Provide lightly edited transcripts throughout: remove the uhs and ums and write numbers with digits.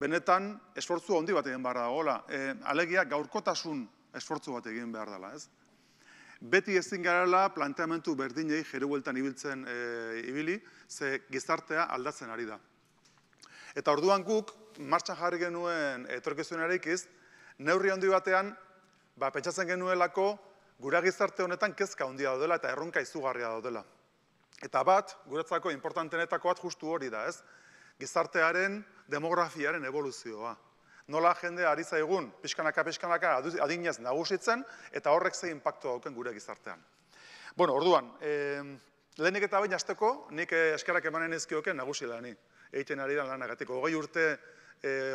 benetan esfortzu handi bat egin behar dagoela. Alegia, gaurkotasun esfortzu bat egin behar dela, ez? Beti ezin garela planteamendu berdinei jere bueltan ibiltzen ibili, ze gizartea aldatzen ari da. Eta orduan guk, martxan jarri genuen etorkizunarekiz, neurri handi batean, pentsatzen genuelako, gure gizarte honetan kezka handia daudela eta erronka izugarria daudela. Eta bat, guretzako importantenetako bat justu hori da, ez? Gizartearen demografiaren evoluzioa. Nola jende ari zaigun, pixkanaka adinez nagusitzen, eta horrek ze inpaktu dauken gure gizartean. Bueno, orduan, lehenik eta bain hasteko, nik eskerrak emanen ezkioken nagusi lani. Egiten ari da lanagatik. 20 urte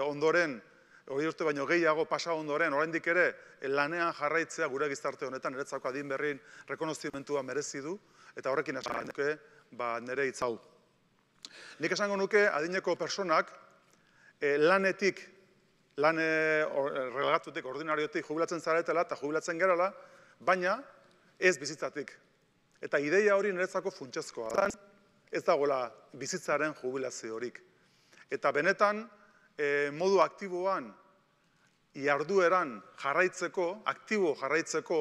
ondoren, 20 urte baino gehiago pasa ondoren, oraindik ere lanean jarraitzea gure gizarte honetan, niretzako adin berrin rekonozimentua merezi du, eta horrekin esan nuke nire hitz hau. Nik esango nuke adineko personak lanetik, relegatutik, ordinariotik jubilatzen zaretela eta jubilatzen gerala, baina ez bizitzatik. Eta ideia hori niretzako funtsezkoa da. Ez dagoela bizitzaren jubilaziorik. Eta benetan, modu aktiboan, jardueran jarraitzeko, aktibo jarraitzeko,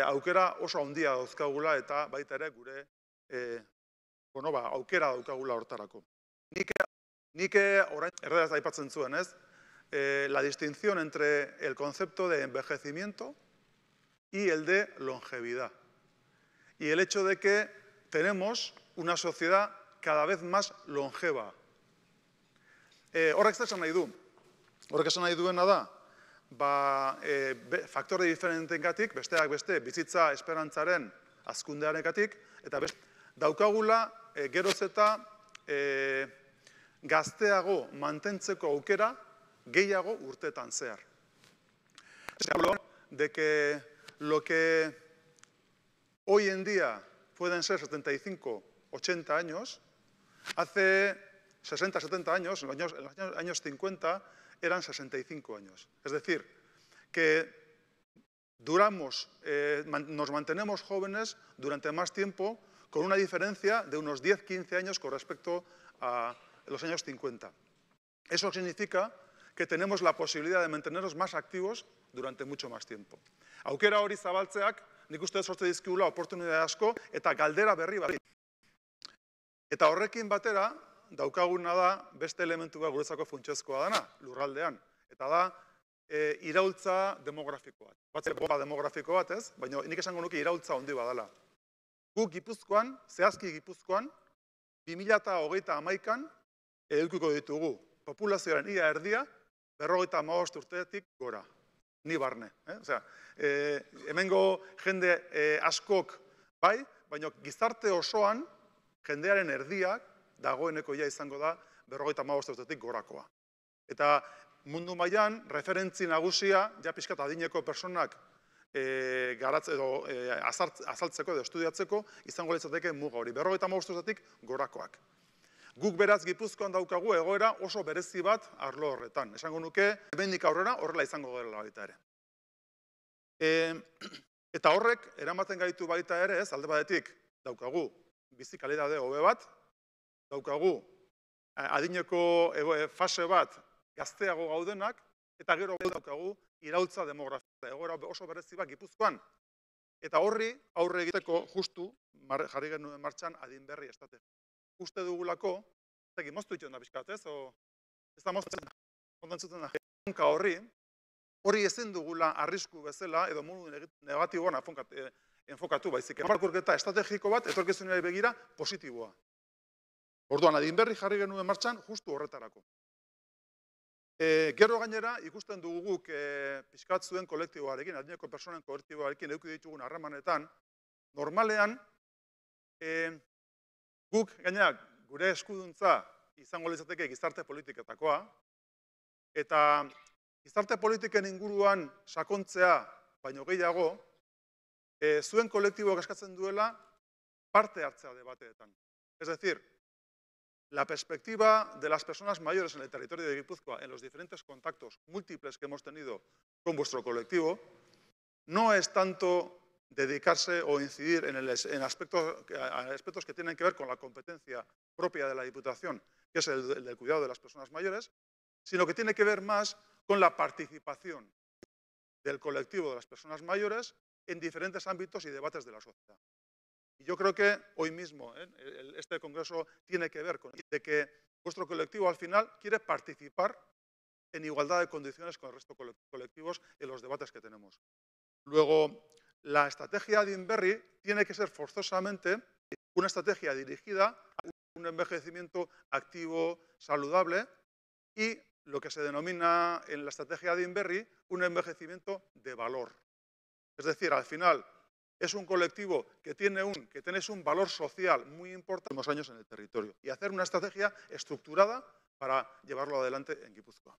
aukera oso handia dauzkagula eta baita ere gure aukera daukagula hortarako. Nik orain erderaz aipatzen zuen, ez? La distinción entre el concepto de envejecimiento y el de longevidad. Y el hecho de que tenemos una sociedad cada vez más longeva. Horrek zer esan nahi du? Horrek esan nahi duena da, faktore diferentengatik, besteak beste, bizitza esperantzaren hazkundearengatik, eta daukagula geroz eta gazteago mantentzeko aukera gehiago urteetan zehar. Se habló de que lo que hoy en día pueden ser 75, 80 años, hace 60, 70 años, en los años 50, eran 65 años. Es decir, que nos mantenemos jóvenes durante más tiempo con una diferencia de unos 10, 15 años con respecto a los años 50. Eso significa que tenemos la posibilidad de mantenernos más activos durante mucho más tiempo. Aukera hori zabaltzeak, nik uste sortze dizkigula oportunidade asko eta galdera berri bat. Eta horrekin batera, daukaguna da beste elementua guretzako funtsezkoa dana, lurraldean. Eta da, iraultza demografiko bat. Batzeko bomba demografiko bat, ez? Baina nik esango nuke iraultza handi badala. Guk Gipuzkoan, zehazki Gipuzkoan, 2021an edukiko ditugu populazioaren ia erdia, 55 urtetik gora. Ni barne. Osea, hemengo jende askok bai, baina gizarte osoan jendearen erdiak dagoeneko ja izango da 55 urtetik gorakoa. Eta mundu mailan referentzi nagusia, ja pixkat adineko personak azaltzeko edo estudiatzeko, izango litzateke muga hori. 55 urtetik gorakoak. Guk beraz Gipuzkoan daukagu egoera oso berezi bat arlo horretan. Esango nuke, hemendik aurrera horrela izango dela baita ere. Eta horrek, eramaten gaitu baita ere ez, alde batetik daukagu bizi kalitate hobe bat, daukagu adineko fase bat gazteago gaudenak, eta gero daukagu iraultza demografikoa, egoera oso berezi bat Gipuzkoan. Eta horri aurre egiteko justu jarri genuen martxan adin berri estrategia. Uste dugulako, zegi moztu itxon da pixkat, ez? Ez da moztu kontentzuten da. Hori ezin dugula arrisku bezala, edo modu negatiboan enfokatu baizik. Irakurketa estrategiko bat, etorkizunari begira, positiboa. Orduan, adin berri jarri genuen martxan, justu horretarako. Gero gainera, ikusten dugu guk pixkat zuen kolektiboarekin, adineko personen kolektiboarekin eduki ditugun harremanetan, normalean, guk, gainera, gure eskuduntza izango litzateke gizarte politiketakoa, eta gizarte politiken inguruan sakontzea, baino gehiago, zuen kolektiboak eskatzen duela parte hartzea debateetan. Es decir, la perspectiva de las personas mayores en el territorio de Guipúzcoa, en los diferentes contactos múltiples que hemos tenido con vuestro colectivo, no es tanto dedicarse o incidir en aspectos que tienen que ver con la competencia propia de la Diputación, que es el del cuidado de las personas mayores, sino que tiene que ver más con la participación del colectivo de las personas mayores en diferentes ámbitos y debates de la sociedad. Y yo creo que hoy mismo este congreso tiene que ver con de que vuestro colectivo al final quiere participar en igualdad de condiciones con el resto de colectivos en los debates que tenemos. Luego, la estrategia de Adinberri tiene que ser forzosamente una estrategia dirigida a un envejecimiento activo, saludable y lo que se denomina en la estrategia de Adinberri un envejecimiento de valor. Es decir, al final es un colectivo que tiene un valor social muy importante en los años en el territorio y hacer una estrategia estructurada para llevarlo adelante en Gipuzkoa.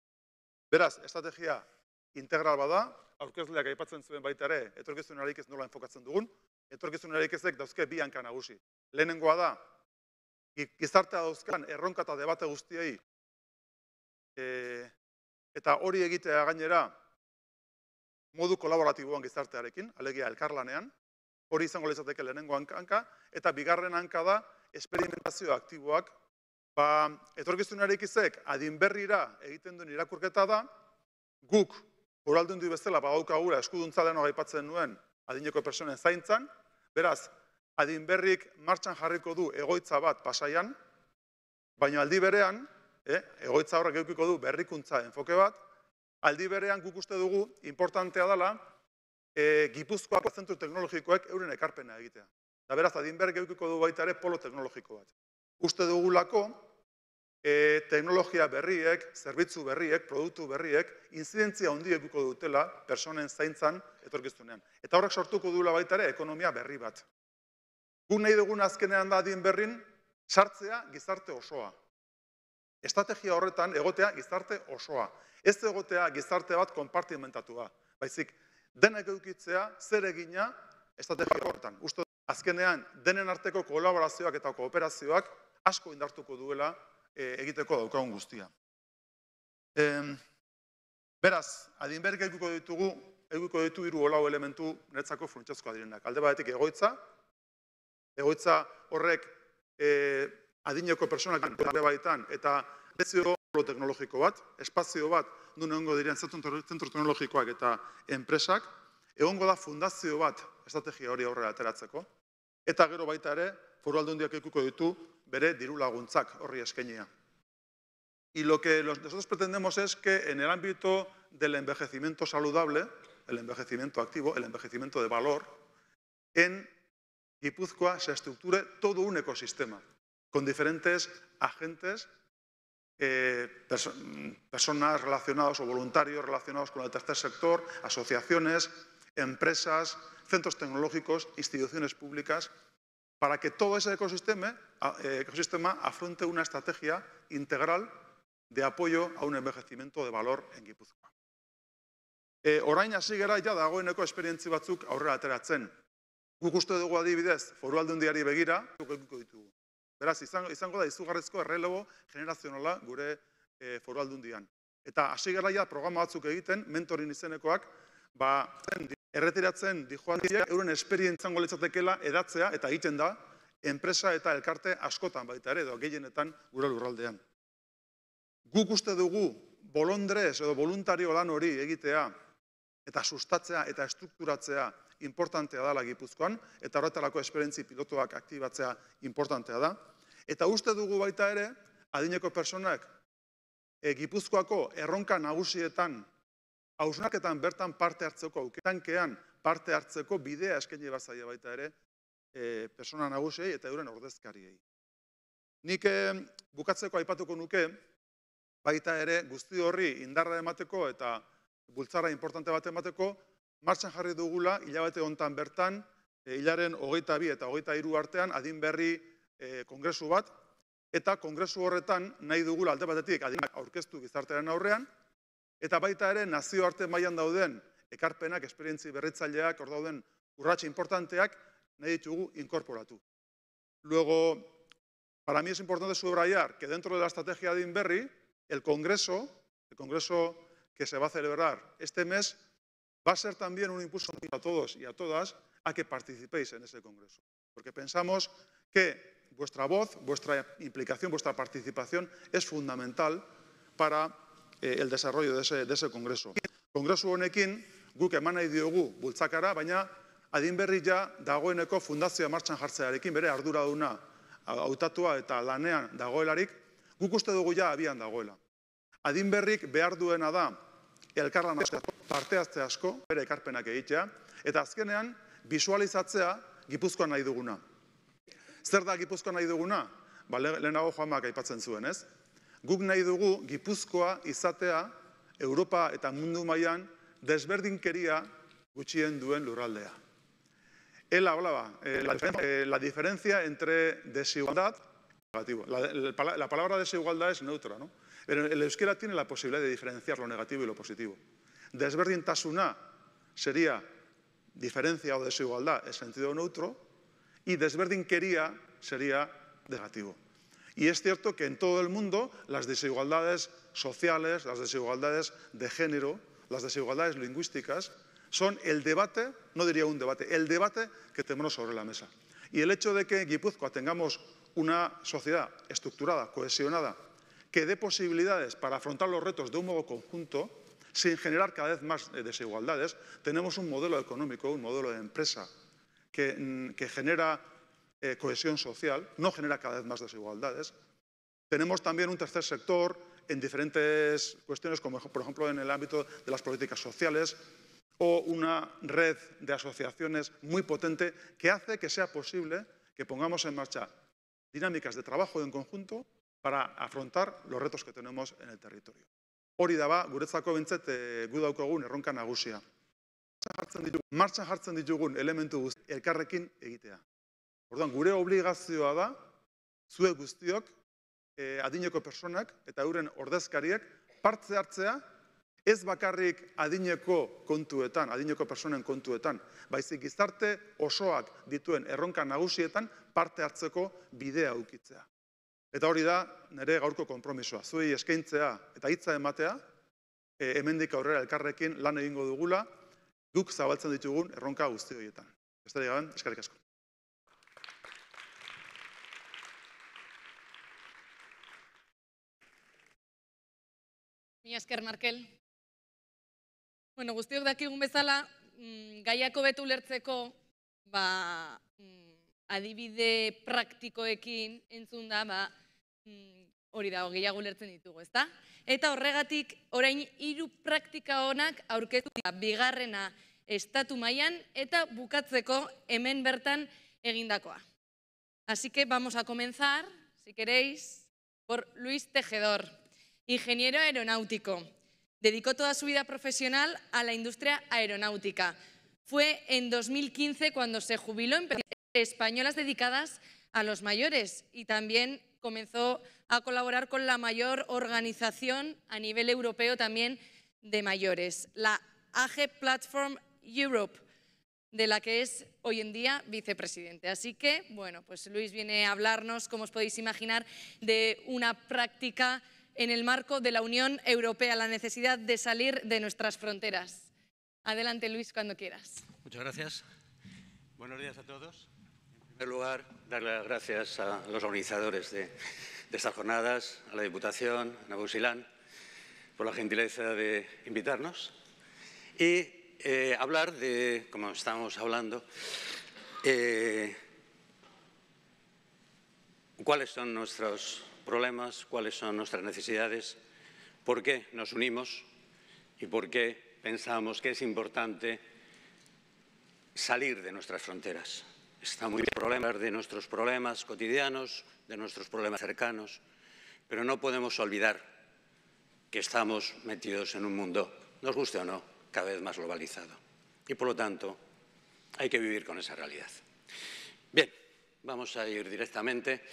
Beraz, estrategia integral bada, aurkezleak aipatzen zuen baita ere, etorkizunarik ez nola enfokatzen dugun, etorkizunarik ezek dauzke bi hanka nagusi. Lehenengoa da, gizartea dauzkan erronka eta debate guztiei, eta hori egitea gainera modu kolaboratiboan gizartearekin, alegia elkarlanean, hori izango litzateke lehenengo hanka, eta bigarren hanka da, esperimentazio aktiboak, etorkizunarik ezek Adinberrira egiten duen irakurketa da, guk Foru Aldundi bezala badaukagula eskuduntza leheno aipatzen nuen adineko pertsonen zaintzan, beraz, Adinberrik martxan jarriko du egoitza bat Pasaian, baina aldi berean, egoitza horrek edukiko du berrikuntza enfoke bat, aldi berean guk uste dugu importantea dela Gipuzkoako zentru teknologikoek euren ekarpena egitea. Eta beraz, Adinberrik edukiko du baita ere polo teknologiko bat. Uste dugulako teknologia berriek, zerbitzu berriek, produktu berriek, inzidentzia handi edukiko dutela personen zaintzan etorkizunean. Eta horrek sortuko duela baita ere ekonomia berri bat. Guk nahi dugun azkenean da Adinberrin sartzea gizarte osoa. Estrategia horretan egotea gizarte osoa. Ez egotea gizarte bat konpartimentatua. Baizik, denek edukitzea zer egina estrategia horretan. Uste azkenean denen arteko kolaborazioak eta kooperazioak asko indartuko duela egiteko daukagun guztia. Beraz, Adinberrik edukiko ditu hiru holau elementu niretzako funtsezkoak direnak. Alde batetik egoitza horrek adineko personak bere baitan eta espazio teknologiko bat, espazio bat nun egongo diren zentro teknologikoak eta enpresak, egongo da fundazio bat estrategia hori aurrera ateratzeko, eta gero baita ere, Foru Aldundiak edukiko ditu bere diru laguntzak horri eskainia. Y lo que nosotros pretendemos es que en el ámbito del envejecimiento saludable, el envejecimiento activo, el envejecimiento de valor, en Gipuzkoa se estructure todo un ecosistema con diferentes agentes, personas relacionadas o voluntarios relacionados con el tercer sector, asociaciones, empresas, centros tecnológicos, instituciones públicas, para que todo ese ecosistema afronte una estrategia integral de apoyo a un envejecimiento de valor en Gipuzkoa. Orain hasi gara ja dagoeneko esperientzi batzuk aurrera ateratzen. Guk uste dugu adibidez, Foru Aldundiari begira, edukiko ditugu. Beraz, izango da izugarrizko errelebo generazionala gure Foru Aldundian. Eta hasi gara ja programa batzuk egiten, mentorin izenekoak, erretiratzen dijoan dira, euren esperientzango litzatekeela edatzea, eta egiten da, enpresa eta elkarte askotan baita ere, edo gehienetan gure lurraldean. Guk uste dugu bolondrez edo voluntario lan hori egitea, eta sustatzea eta estrukturatzea importantea dela Gipuzkoan, eta horretarako esperientzi pilotuak aktibatzea importantea da. Eta uste dugu baita ere, adineko personak Gipuzkoako erronka nagusietan hausnaketan bertan parte hartzeko, aukerankean parte hartzeko bidea eskaini bazaia baita ere persona nagusiei eta euren ordezkariei. Nik bukatzeko aipatuko nuke, baita ere guzti horri indarra emateko eta bultzara importante bat emateko, martxan jarri dugula hilabete hontan bertan, hilaren 22 eta 23 artean Adinberri kongresu bat, eta kongresu horretan nahi dugula alde batetik aurkeztu gizartearen aurrean, eta baita ere nazioarte mailan dauden ekarpenak, esperientzi berritzaileak, hor dauden urrats importanteak nahi ditugu inkorporatu. Luego, para mí es importante subrayar que dentro de la estrategia de Adinberri, el congreso que se va a celebrar este mes va a ser también un impulso a todos y a todas a que participéis en ese congreso. Porque pensamos que vuestra voz, vuestra implicación, vuestra participación es fundamental para el desarrollo de ese congreso. Kongresu honekin guk eman nahi diogu bultzakara, baina adinberri ja dagoeneko fundazioa martxan jartzearekin bere arduraduna hautatua eta lanean dagoelarik, guk uste dugu ja abian dagoela. Adinberrik behar duena da elkarlan parte hartze asko, bere ekarpenak egitea, eta azkenean bisualizatzea Gipuzkoan nahi duguna. Zer da Gipuzkoan nahi duguna? Lehenago Juanmak aipatzen zuen, ez? Guk nahi dugu Gipuzkoa izatea Europa eta mundu mailan desberdinkeria gutxien duen lurraldea. La diferencia entre desigualdad y negativo. La palabra desigualdad es neutra, ¿no? Pero el euskera tiene la posibilidad de diferenciar lo negativo y lo positivo. Desberdintasuna sería diferencia o desigualdad en sentido neutro y desberdinkeria sería negativo. Y es cierto que en todo el mundo las desigualdades sociales, las desigualdades de género, las desigualdades lingüísticas son el debate, no diría un debate, el debate que tenemos sobre la mesa. Y el hecho de que en Guipúzcoa tengamos una sociedad estructurada, cohesionada, que dé posibilidades para afrontar los retos de un modo conjunto, sin generar cada vez más desigualdades, tenemos un modelo económico, un modelo de empresa que genera cohesión social, no genera cada vez más desigualdades. Tenemos también un tercer sector en diferentes cuestiones, como por ejemplo en el ámbito de las políticas sociales, o una red de asociaciones muy potente que hace que sea posible que pongamos en marcha dinámicas de trabajo en conjunto para afrontar los retos que tenemos en el territorio. Hori da guretzako behintzat gu daukagun erronka nagusia. Martxan jartzen ditugun elementu guzti elkarrekin egitea. Orduan, gure obligazioa da, zuek guztiok, adineko personak eta euren ordezkariek parte hartzea, ez bakarrik adineko kontuetan, adineko personen kontuetan, baizik gizarte osoak dituen erronka nagusietan parte hartzeko bidea ukitzea. Eta hori da nire gaurko konpromisoa. Zuei eskaintzea eta hitza ematea, hemendik aurrera elkarrekin lan egingo dugula, guk zabaltzen ditugun erronka guzti horietan. Besterik gabe, eskerrik asko. Mila esker, Markel. Bueno, guztiok dakigun bezala, gaiako betu ulertzeko, adibide praktikoekin entzun da, hori da, gehiago ulertzen ditugu, ezta? Eta horregatik, orain 3 praktika honak aurkeztu dira, bigarrena estatu mailan eta bukatzeko hemen bertan egindakoa. Así que vamos a comenzar, si queréis, por Luis Tejedor, ingeniero aeronáutico. Dedicó toda su vida profesional a la industria aeronáutica. Fue en 2015 cuando se jubiló en españolas dedicadas a los mayores y también comenzó a colaborar con la mayor organización a nivel europeo también de mayores, la AG Platform Europe, de la que es hoy en día vicepresidente. Así que, bueno, pues Luis viene a hablarnos, como os podéis imaginar, de una práctica en el marco de la Unión Europea, la necesidad de salir de nuestras fronteras. Adelante, Luis, cuando quieras. Muchas gracias. Buenos días a todos. En primer lugar, darle las gracias a los organizadores de estas jornadas, a la Diputación, a Nabusilán, por la gentileza de invitarnos y hablar de, como estábamos hablando, cuáles son nuestros problemas, cuáles son nuestras necesidades, por qué nos unimos y por qué pensamos que es importante salir de nuestras fronteras. Está muy bien hablar de nuestros problemas cotidianos, de nuestros problemas cercanos, pero no podemos olvidar que estamos metidos en un mundo, nos guste o no, cada vez más globalizado. Y por lo tanto, hay que vivir con esa realidad. Bien, vamos a ir directamente.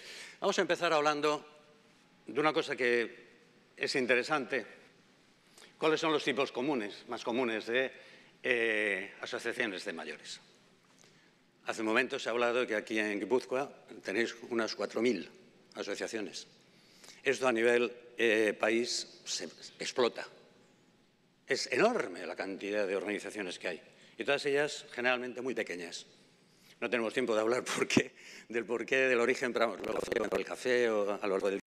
Vamos a empezar hablando de una cosa que es interesante. ¿Cuáles son los tipos más comunes de asociaciones de mayores? Hace un momento se ha hablado de que aquí en Guipúzcoa tenéis unas 4.000 asociaciones. Esto a nivel país se explota. Es enorme la cantidad de organizaciones que hay y todas ellas generalmente muy pequeñas. No tenemos tiempo de hablar del porqué, del origen, pero vamos, luego el café o a lo largo del...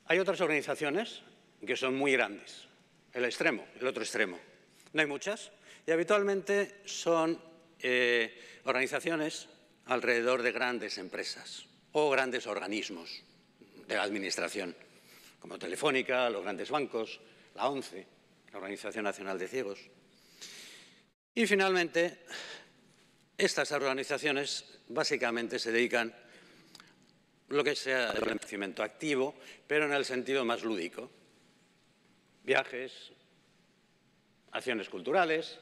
Hay otras organizaciones que son muy grandes. El otro extremo. No hay muchas y habitualmente son organizaciones alrededor de grandes empresas o grandes organismos de la administración, como Telefónica, los grandes bancos, la ONCE, la Organización Nacional de Ciegos. Y finalmente, estas organizaciones básicamente se dedican a lo que sea el envejecimiento activo, pero en el sentido más lúdico. Viajes, acciones culturales,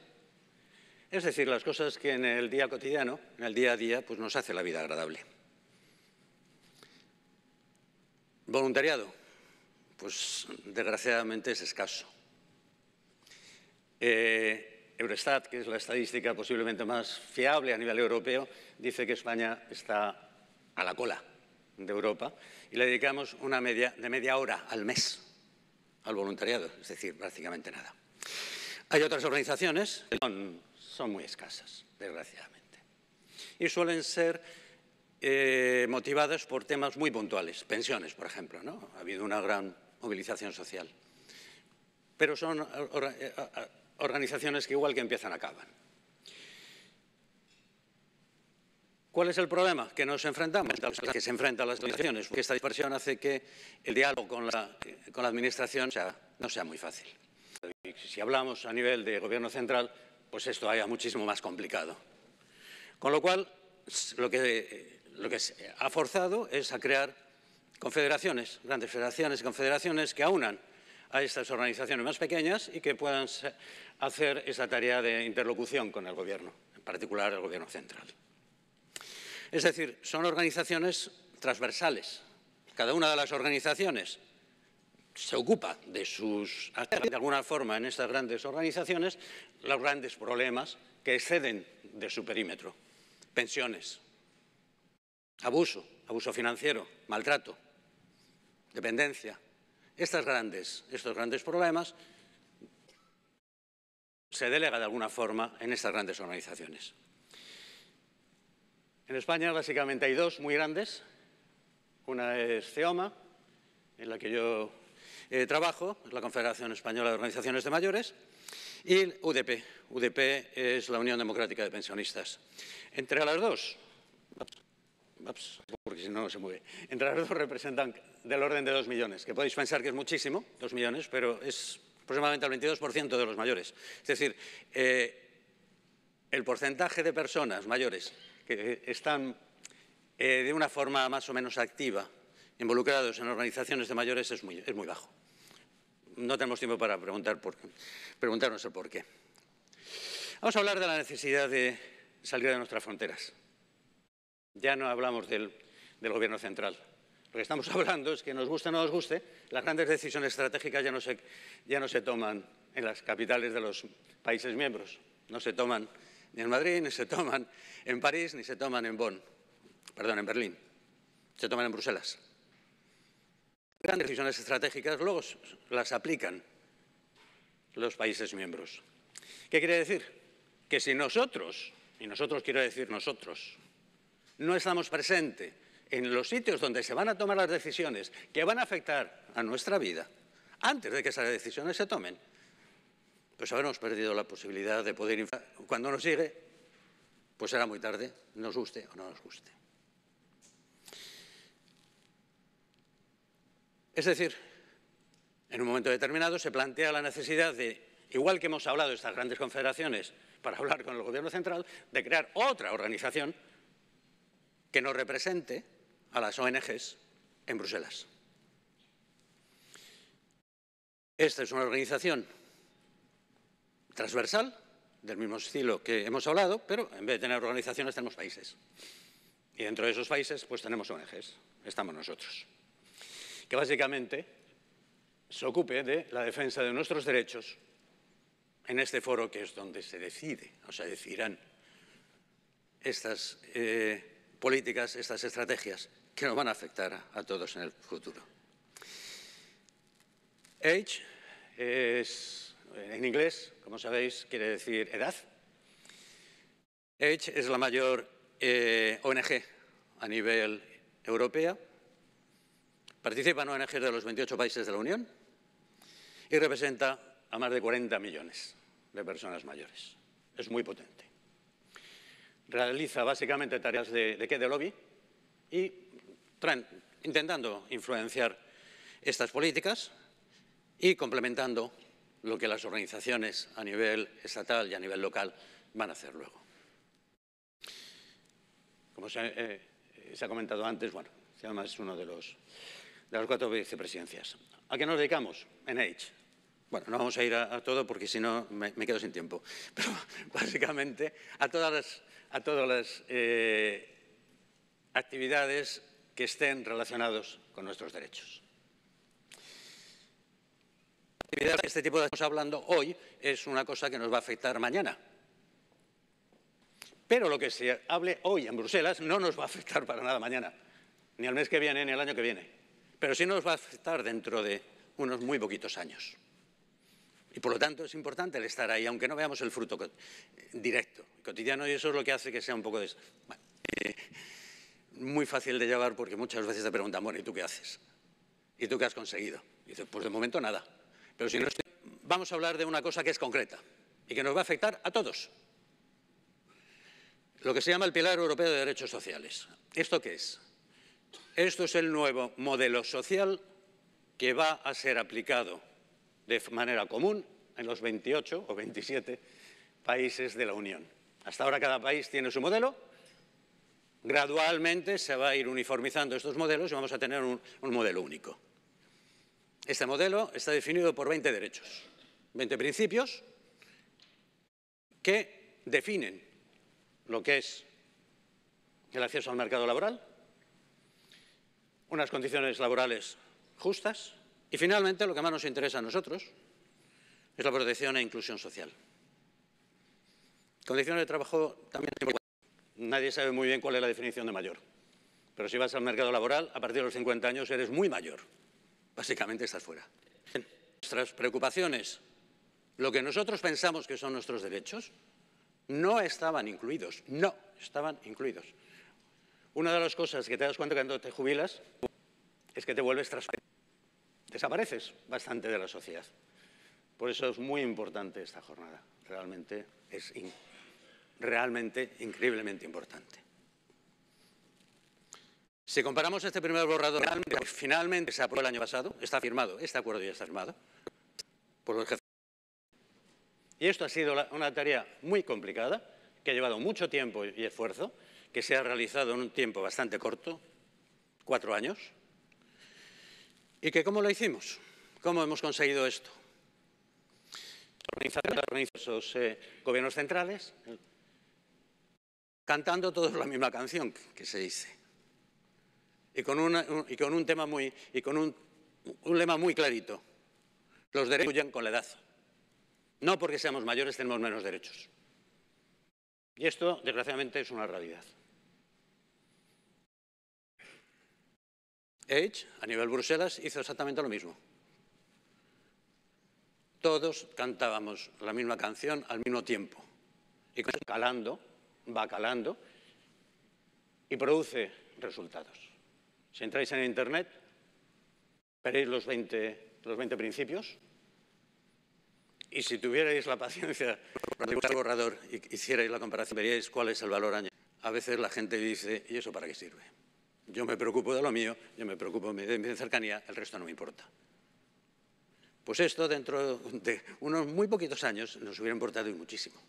es decir, las cosas que en el día cotidiano, en el día a día, pues nos hace la vida agradable. Voluntariado, pues desgraciadamente es escaso. Eurostat, que es la estadística posiblemente más fiable a nivel europeo, dice que España está a la cola de Europa y le dedicamos una media de media hora al mes al voluntariado, es decir, prácticamente nada. Hay otras organizaciones que son muy escasas, desgraciadamente, y suelen ser motivadas por temas muy puntuales, pensiones, por ejemplo, ¿no? Ha habido una gran movilización social, pero son organizaciones que igual que empiezan, acaban. ¿Cuál es el problema que nos enfrentamos? Que se enfrentan las organizaciones, porque esta dispersión hace que el diálogo con la Administración no sea muy fácil. Y si hablamos a nivel de Gobierno central, pues esto vaya muchísimo más complicado. Con lo cual, lo que se ha forzado es a crear confederaciones, grandes federaciones y confederaciones que aunan a estas organizaciones más pequeñas y que puedan hacer esa tarea de interlocución con el Gobierno, en particular el Gobierno central. Es decir, son organizaciones transversales. Cada una de las organizaciones se ocupa de de alguna forma en estas grandes organizaciones, los grandes problemas que exceden de su perímetro. Pensiones, abuso financiero, maltrato, dependencia. Estos grandes problemas se delega de alguna forma en estas grandes organizaciones. En España básicamente hay dos muy grandes. Una es CEOMA, en la que yo trabajo, es la Confederación Española de Organizaciones de Mayores, y UDP. UDP es la Unión Democrática de Pensionistas. Entre las dos, porque si no se mueve, entre las dos representan del orden de 2 millones, que podéis pensar que es muchísimo, 2 millones, pero es aproximadamente el 22% de los mayores. Es decir, el porcentaje de personas mayores que están de una forma más o menos activa involucrados en organizaciones de mayores es muy bajo. No tenemos tiempo para preguntarnos el por qué. Vamos a hablar de la necesidad de salir de nuestras fronteras. Ya no hablamos del Gobierno central. Lo que estamos hablando es que, nos guste o no nos guste, las grandes decisiones estratégicas ya no se toman en las capitales de los países miembros. No se toman ni en Madrid, ni se toman en París, ni se toman en Berlín. Se toman en Bruselas. Grandes decisiones estratégicas luego las aplican los países miembros. ¿Qué quiere decir? Que si nosotros, y nosotros quiero decir nosotros, no estamos presentes en los sitios donde se van a tomar las decisiones que van a afectar a nuestra vida, antes de que esas decisiones se tomen, pues habremos perdido la posibilidad de poder influir. Cuando nos llegue, pues será muy tarde, nos guste o no nos guste. Es decir, en un momento determinado se plantea la necesidad de, igual que hemos hablado de estas grandes confederaciones para hablar con el Gobierno central, de crear otra organización que nos represente a las ONGs en Bruselas. Esta es una organización transversal, del mismo estilo que hemos hablado, pero en vez de tener organizaciones tenemos países. Y dentro de esos países pues tenemos ONGs, estamos nosotros, que básicamente se ocupe de la defensa de nuestros derechos en este foro, que es donde se decide, o se decidirán estas políticas, estas estrategias que nos van a afectar a todos en el futuro. Age es, en inglés, como sabéis, quiere decir edad. Age es la mayor ONG a nivel europeo. Participan ONGs de los 28 países de la Unión y representa a más de 40 millones de personas mayores. Es muy potente. Realiza básicamente tareas de lobby y intentando influenciar estas políticas y complementando lo que las organizaciones a nivel estatal y a nivel local van a hacer luego. Como se ha comentado antes, bueno, además es uno de las 4 vicepresidencias. ¿A qué nos dedicamos? En Age. Bueno, no vamos a ir a todo porque si no me quedo sin tiempo. Pero básicamente a todas las actividades que estén relacionadas con nuestros derechos. La actividad de este tipo de que estamos hablando hoy es una cosa que nos va a afectar mañana. Pero lo que se hable hoy en Bruselas no nos va a afectar para nada mañana, ni el mes que viene, ni el año que viene. Pero sí nos va a afectar dentro de unos muy poquitos años. Y por lo tanto es importante el estar ahí, aunque no veamos el fruto directo, cotidiano, y eso es lo que hace que sea un poco muy fácil de llevar, porque muchas veces te preguntan, bueno, ¿y tú qué haces? ¿Y tú qué has conseguido? Y dices, pues de momento nada. Pero si no, vamos a hablar de una cosa que es concreta y que nos va a afectar a todos. Lo que se llama el Pilar Europeo de Derechos Sociales. ¿Esto qué es? Esto es el nuevo modelo social que va a ser aplicado de manera común en los 28 o 27 países de la Unión. Hasta ahora cada país tiene su modelo. Gradualmente se va a ir uniformizando estos modelos y vamos a tener un modelo único. Este modelo está definido por 20 derechos, 20 principios que definen lo que es el acceso al mercado laboral, unas condiciones laborales justas y, finalmente, lo que más nos interesa a nosotros es la protección e inclusión social. Condiciones de trabajo también es importante. Nadie sabe muy bien cuál es la definición de mayor, pero si vas al mercado laboral, a partir de los 50 años eres muy mayor. Básicamente estás fuera. Nuestras preocupaciones, lo que nosotros pensamos que son nuestros derechos, no estaban incluidos. No estaban incluidos. Una de las cosas que te das cuenta cuando te jubilas es que te vuelves transparente. Desapareces bastante de la sociedad. Por eso es muy importante esta jornada. Realmente es increíblemente importante. Si comparamos este primer borrador, finalmente se aprobó el año pasado, está firmado, este acuerdo ya está firmado por los jefes. Y esto ha sido una tarea muy complicada, que ha llevado mucho tiempo y esfuerzo, que se ha realizado en un tiempo bastante corto, 4 años, y que ¿cómo lo hicimos? ¿Cómo hemos conseguido esto? Esos gobiernos centrales, cantando todos la misma canción que se dice, y con un lema muy clarito: los derechos fluyen con la edad. No porque seamos mayores tenemos menos derechos. Y esto, desgraciadamente, es una realidad. Age, a nivel Bruselas, hizo exactamente lo mismo. Todos cantábamos la misma canción al mismo tiempo. Y va calando y produce resultados. Si entráis en Internet, veréis los 20 principios. Y si tuvierais la paciencia de buscar el borrador y hicierais la comparación, veríais cuál es el valor añadido. A veces la gente dice, ¿y eso para qué sirve? Yo me preocupo de lo mío, yo me preocupo de mi cercanía, el resto no me importa. Pues esto, dentro de unos muy poquitos años, nos hubiera importado y muchísimo.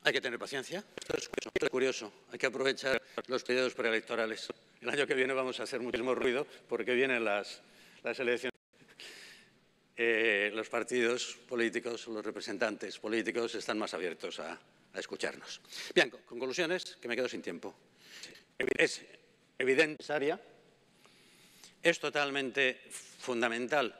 Hay que tener paciencia. Esto es curioso. Hay que aprovechar los periodos preelectorales. El año que viene vamos a hacer muchísimo ruido porque vienen las elecciones. Los partidos políticos, los representantes políticos están más abiertos a escucharnos. Bien, conclusiones, que me quedo sin tiempo. Es evidente, es totalmente fundamental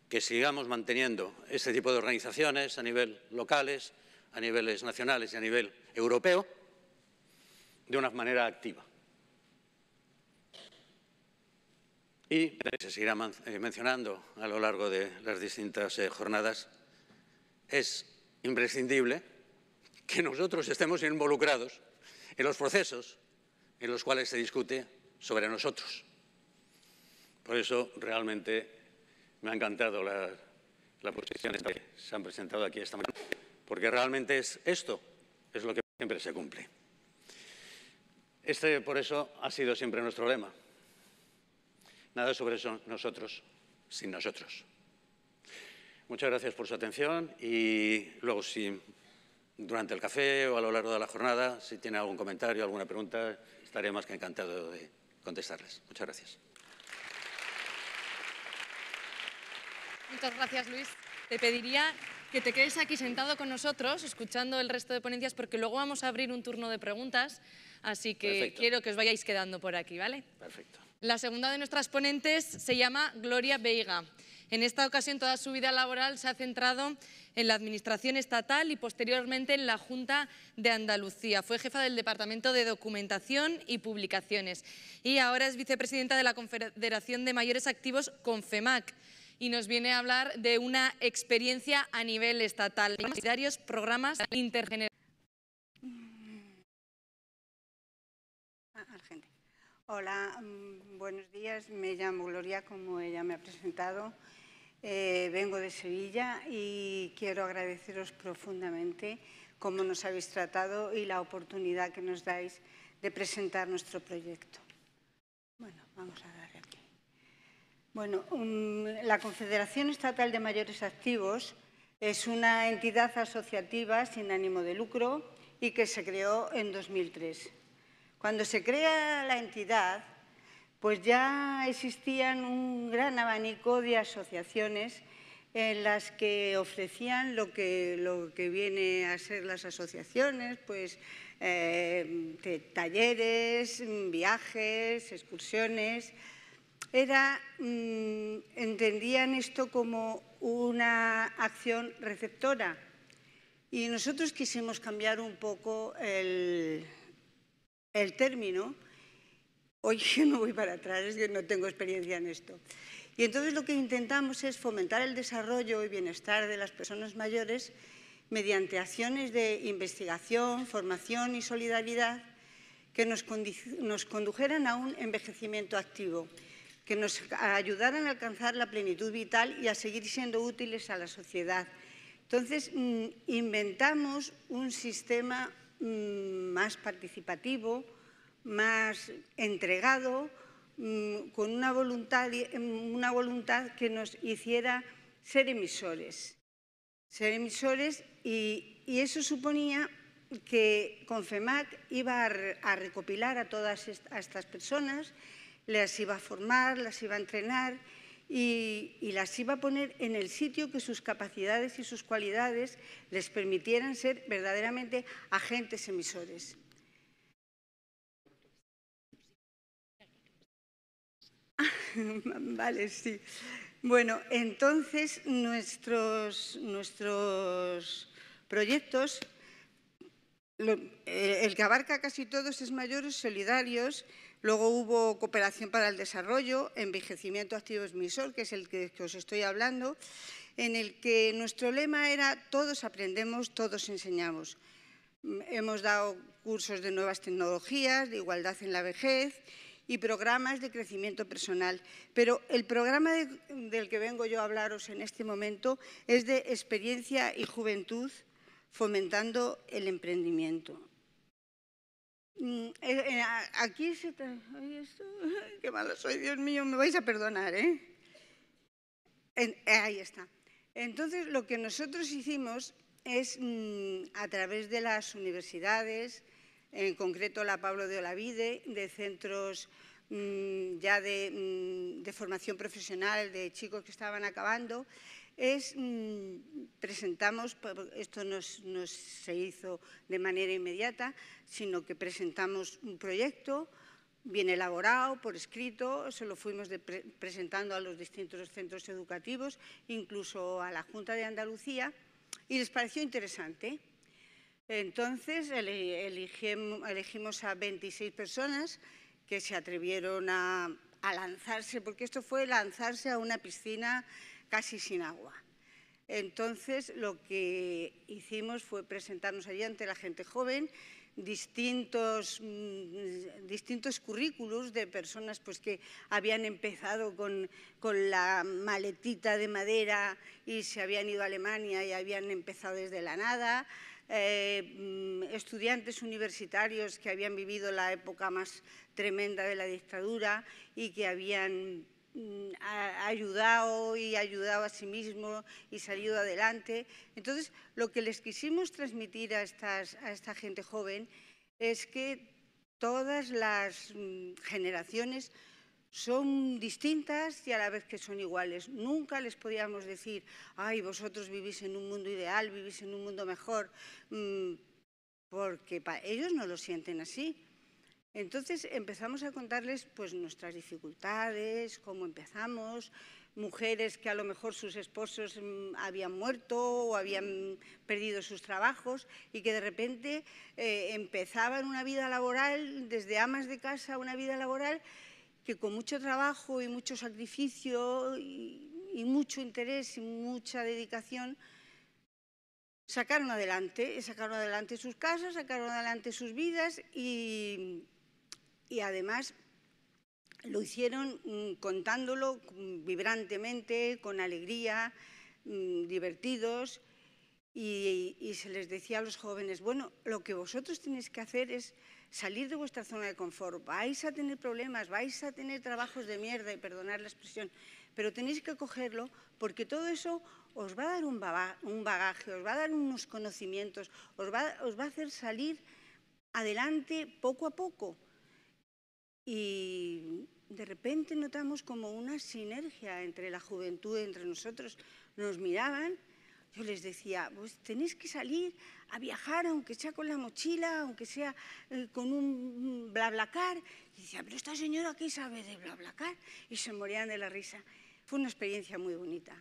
que sigamos manteniendo este tipo de organizaciones a nivel locales, a niveles nacionales y a nivel europeo de una manera activa. Y se seguirá mencionando a lo largo de las distintas jornadas, es imprescindible que nosotros estemos involucrados en los procesos en los cuales se discute sobre nosotros. Por eso, realmente, me ha encantado la posición que se han presentado aquí esta mañana, porque realmente esto es lo que siempre se cumple. Por eso, ha sido siempre nuestro lema. Nada sobre eso, nosotros, sin nosotros. Muchas gracias por su atención y luego, si durante el café o a lo largo de la jornada, si tiene algún comentario, alguna pregunta, estaré más que encantado de contestarles. Muchas gracias. Muchas gracias, Luis. Te pediría que te quedes aquí sentado con nosotros, escuchando el resto de ponencias, porque luego vamos a abrir un turno de preguntas, así que Perfecto. quiero que os vayáis quedando por aquí, ¿vale? Perfecto. La segunda de nuestras ponentes se llama Gloria Veiga. En esta ocasión, toda su vida laboral se ha centrado en la Administración estatal y posteriormente en la Junta de Andalucía. Fue jefa del Departamento de Documentación y Publicaciones y ahora es vicepresidenta de la Confederación de Mayores Activos, Confemac, y nos viene a hablar de una experiencia a nivel estatal, varios programas intergeneracionales. Hola, buenos días. Me llamo Gloria, como ella me ha presentado. Vengo de Sevilla y quiero agradeceros profundamente cómo nos habéis tratado y la oportunidad que nos dais de presentar nuestro proyecto. Bueno, vamos a darle aquí. Bueno, la Confederación Estatal de Mayores Activos es una entidad asociativa sin ánimo de lucro y que se creó en 2003. Cuando se crea la entidad, pues ya existían un gran abanico de asociaciones en las que ofrecían lo que viene a ser las asociaciones, pues talleres, viajes, excursiones. Entendían esto como una acción receptora y nosotros quisimos cambiar un poco el término. Hoy no voy para atrás, es que no tengo experiencia en esto. Y entonces lo que intentamos es fomentar el desarrollo y bienestar de las personas mayores mediante acciones de investigación, formación y solidaridad que nos condujeran a un envejecimiento activo, que nos ayudaran a alcanzar la plenitud vital y a seguir siendo útiles a la sociedad. Entonces, inventamos un sistema más participativo, más entregado, con una voluntad que nos hiciera ser emisores. Y eso suponía que Confemac iba a recopilar a todas estas personas, las iba a formar, las iba a entrenar y las iba a poner en el sitio que sus capacidades y sus cualidades les permitieran ser verdaderamente agentes emisores. Vale, sí. Bueno, entonces nuestros proyectos, el que abarca casi todos es Mayores Solidarios. Luego hubo Cooperación para el Desarrollo, Envejecimiento Activo Emisor, que es el que os estoy hablando, en el que nuestro lema era todos aprendemos, todos enseñamos. Hemos dado cursos de nuevas tecnologías, de igualdad en la vejez y programas de crecimiento personal. Pero el programa del que vengo yo a hablaros en este momento es de experiencia y juventud fomentando el emprendimiento. Aquí qué malo soy, Dios mío, me vais a perdonar, ¿eh? Ahí está. Entonces, lo que nosotros hicimos es, a través de las universidades, en concreto la Pablo de Olavide, de centros ya de formación profesional, de chicos que estaban acabando, presentamos, esto no se hizo de manera inmediata, sino que presentamos un proyecto bien elaborado, por escrito, se lo fuimos presentando a los distintos centros educativos, incluso a la Junta de Andalucía, y les pareció interesante. Entonces elegimos a 26 personas que se atrevieron a lanzarse, porque esto fue lanzarse a una piscina casi sin agua. Entonces, lo que hicimos fue presentarnos allí ante la gente joven, distintos currículos de personas pues, que habían empezado con la maletita de madera y se habían ido a Alemania y habían empezado desde la nada, estudiantes universitarios que habían vivido la época más tremenda de la dictadura y que habían ayudado a sí mismo y salido adelante. Entonces, lo que les quisimos transmitir a esta gente joven es que todas las generaciones son distintas y a la vez que son iguales. Nunca les podíamos decir, ay, vosotros vivís en un mundo ideal, vivís en un mundo mejor, porque ellos no lo sienten así. Entonces empezamos a contarles pues, nuestras dificultades, cómo empezamos, mujeres que a lo mejor sus esposos habían muerto o habían perdido sus trabajos y que de repente empezaban una vida laboral, desde amas de casa, una vida laboral que con mucho trabajo y mucho sacrificio y mucho interés y mucha dedicación sacaron adelante sus casas, sacaron adelante sus vidas y además lo hicieron contándolo vibrantemente, con alegría, divertidos y se les decía a los jóvenes, bueno, lo que vosotros tenéis que hacer es salir de vuestra zona de confort, vais a tener problemas, vais a tener trabajos de mierda, y perdonad la expresión, pero tenéis que cogerlo porque todo eso os va a dar un bagaje, os va a dar unos conocimientos, os va a hacer salir adelante poco a poco. Y de repente notamos como una sinergia entre la juventud, entre nosotros. Nos miraban, yo les decía, pues tenéis que salir a viajar, aunque sea con la mochila, aunque sea con un BlaBlaCar. Y decía, pero esta señora, ¿qué sabe de BlaBlaCar? Y se morían de la risa. Fue una experiencia muy bonita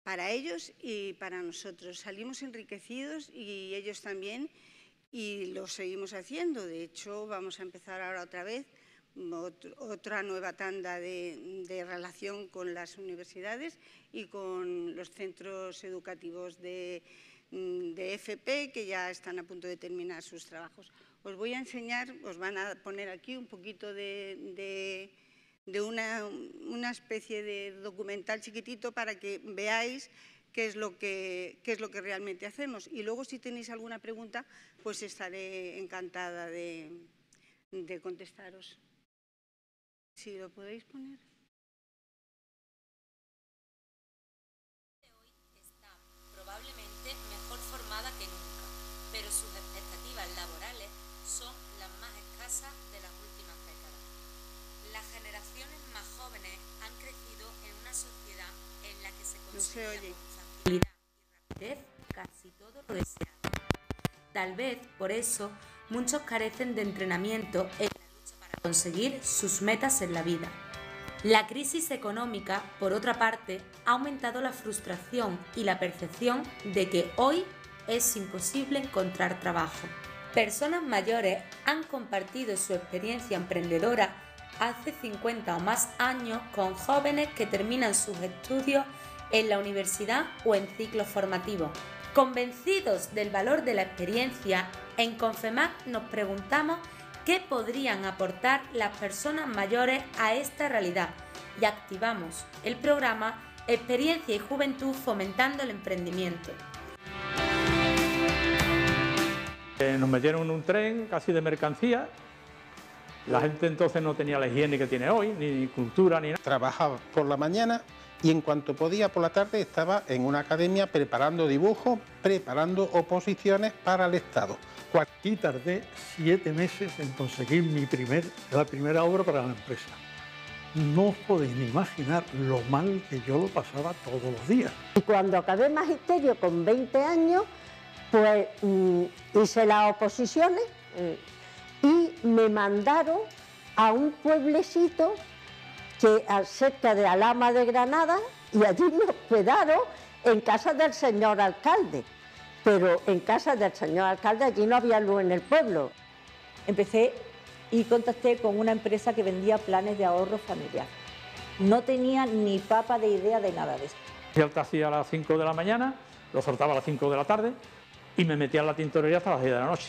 para ellos y para nosotros. Salimos enriquecidos y ellos también, y lo seguimos haciendo. De hecho, vamos a empezar ahora otra vez otra nueva tanda de relación con las universidades y con los centros educativos de FP que ya están a punto de terminar sus trabajos. Os voy a enseñar, os van a poner aquí un poquito de una especie de documental chiquitito para que veáis qué es lo que realmente hacemos. Y luego, si tenéis alguna pregunta, pues estaré encantada de contestaros. Si lo podéis poner. Hoy está probablemente mejor formada que nunca, pero sus expectativas laborales son las más escasas de las últimas décadas. Las generaciones más jóvenes han crecido en una sociedad en la que se consigue con facilidad y rapidez casi todo lo deseado. Tal vez por eso muchos carecen de entrenamiento en conseguir sus metas en la vida. La crisis económica, por otra parte, ha aumentado la frustración y la percepción de que hoy es imposible encontrar trabajo. Personas mayores han compartido su experiencia emprendedora hace 50 o más años con jóvenes que terminan sus estudios en la universidad o en ciclos formativos. Convencidos del valor de la experiencia, en Confemac nos preguntamos ¿qué podrían aportar las personas mayores a esta realidad? Y activamos el programa Experiencia y Juventud fomentando el emprendimiento. Nos metieron en un tren casi de mercancía. La gente entonces no tenía la higiene que tiene hoy, ni cultura, ni nada. Trabajaba por la mañana y en cuanto podía por la tarde estaba en una academia preparando dibujos, preparando oposiciones para el Estado. Aquí tardé 7 meses en conseguir la primera obra para la empresa. No os podéis ni imaginar lo mal que yo lo pasaba todos los días. Y cuando acabé magisterio con 20 años, pues hice las oposiciones y me mandaron a un pueblecito que cerca de Alhama de Granada, y allí me hospedaron en casa del señor alcalde. Pero en casa del señor alcalde allí no había luz en el pueblo. Empecé y contacté con una empresa que vendía planes de ahorro familiar. No tenía ni papa de idea de nada de esto. Fui al taxi a las 5 de la mañana, lo soltaba a las 5 de la tarde y me metía en la tintorería hasta las 10 de la noche.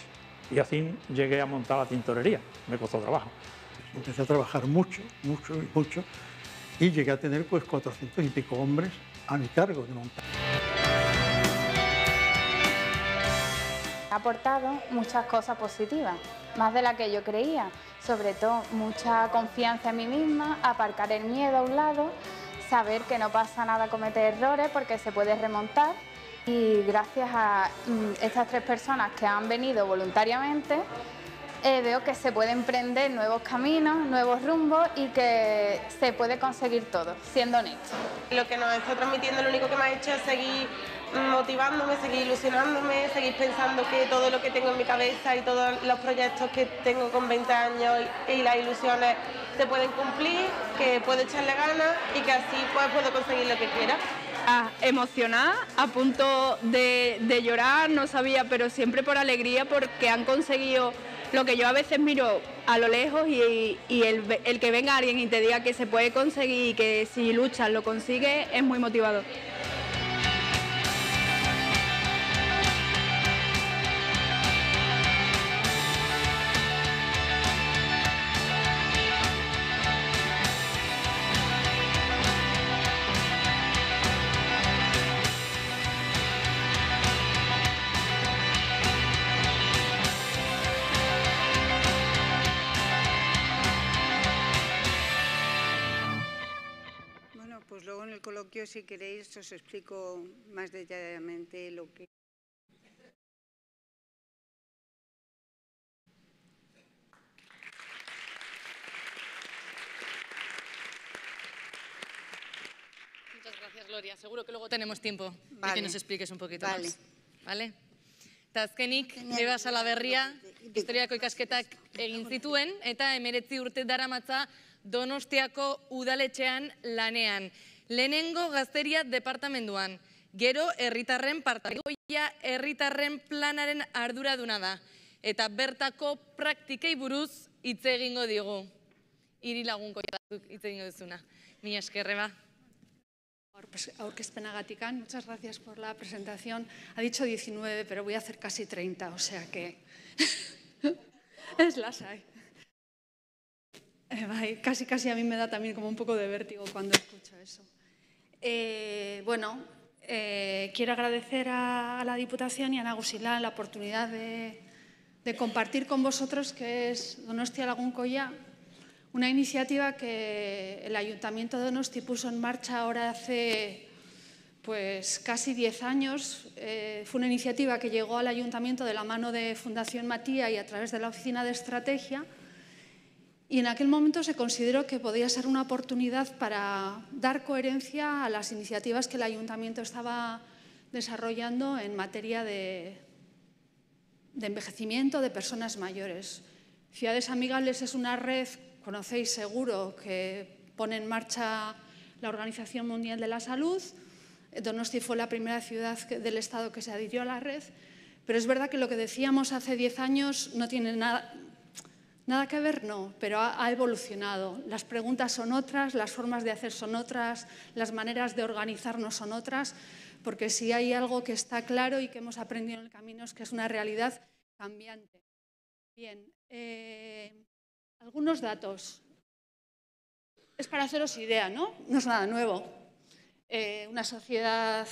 Y así llegué a montar la tintorería, me costó trabajo. Empecé a trabajar mucho, mucho y mucho, y llegué a tener pues 400 y pico hombres a mi cargo de montar. Ha aportado muchas cosas positivas, más de las que yo creía, sobre todo mucha confianza en mí misma, aparcar el miedo a un lado, saber que no pasa nada cometer errores porque se puede remontar. Y gracias a estas 3 personas que han venido voluntariamente, veo que se pueden emprender nuevos caminos, nuevos rumbos y que se puede conseguir todo, siendo honesto. Lo que nos está transmitiendo, lo único que me ha hecho es seguir motivándome, seguir ilusionándome, seguir pensando que todo lo que tengo en mi cabeza y todos los proyectos que tengo con 20 años y las ilusiones se pueden cumplir, que puedo echarle ganas y que así pues puedo conseguir lo que quiera. Emocionada, a punto de llorar, no sabía, pero siempre por alegría porque han conseguido lo que yo a veces miro a lo lejos y el que venga alguien y te diga que se puede conseguir y que si luchas lo consigues es muy motivador. Pues luego en el coloquio, si queréis, os explico más detalladamente lo que... Muchas gracias, Gloria. Seguro que luego tenemos tiempo de que nos expliques un poquito más. Vale. Eta azkenik, Eba Salaberria, historiako ikasketak egin zituen, eta 19 urte daramatza Donostiako udaletxean lanean. Lehenengo gazteria departamenduan, gero herritarren partagoia herritarren planaren arduraduna da. Eta bertako praktikei buruz hitz egingo digu. Hiri lagunko hitz egingo duzuna. Mila esker, Eba. Aurkezpenagatikan, muchas gracias por la presentación. Ha dicho 19, pero voy a hacer casi 30, o sea que es lasai. Casi a mí me da también como un poco de vértigo cuando escucho eso. Quiero agradecer a la Diputación y a Nagusilá la oportunidad de compartir con vosotros qué es Donostia Lagunkoia, una iniciativa que el Ayuntamiento de Donosti puso en marcha ahora hace pues casi 10 años. Fue una iniciativa que llegó al Ayuntamiento de la mano de Fundación Matía y a través de la Oficina de Estrategia. Y en aquel momento se consideró que podía ser una oportunidad para dar coherencia a las iniciativas que el Ayuntamiento estaba desarrollando en materia de envejecimiento de personas mayores. Ciudades Amigables es una red, conocéis seguro, que pone en marcha la Organización Mundial de la Salud. Donosti fue la primera ciudad del Estado que se adhirió a la red, pero es verdad que lo que decíamos hace 10 años no tiene nada que ver, no, pero ha evolucionado. Las preguntas son otras, las formas de hacer son otras, las maneras de organizarnos son otras, porque si hay algo que está claro y que hemos aprendido en el camino es que es una realidad cambiante. Bien, algunos datos. Es para haceros idea, ¿no? No es nada nuevo. Una sociedad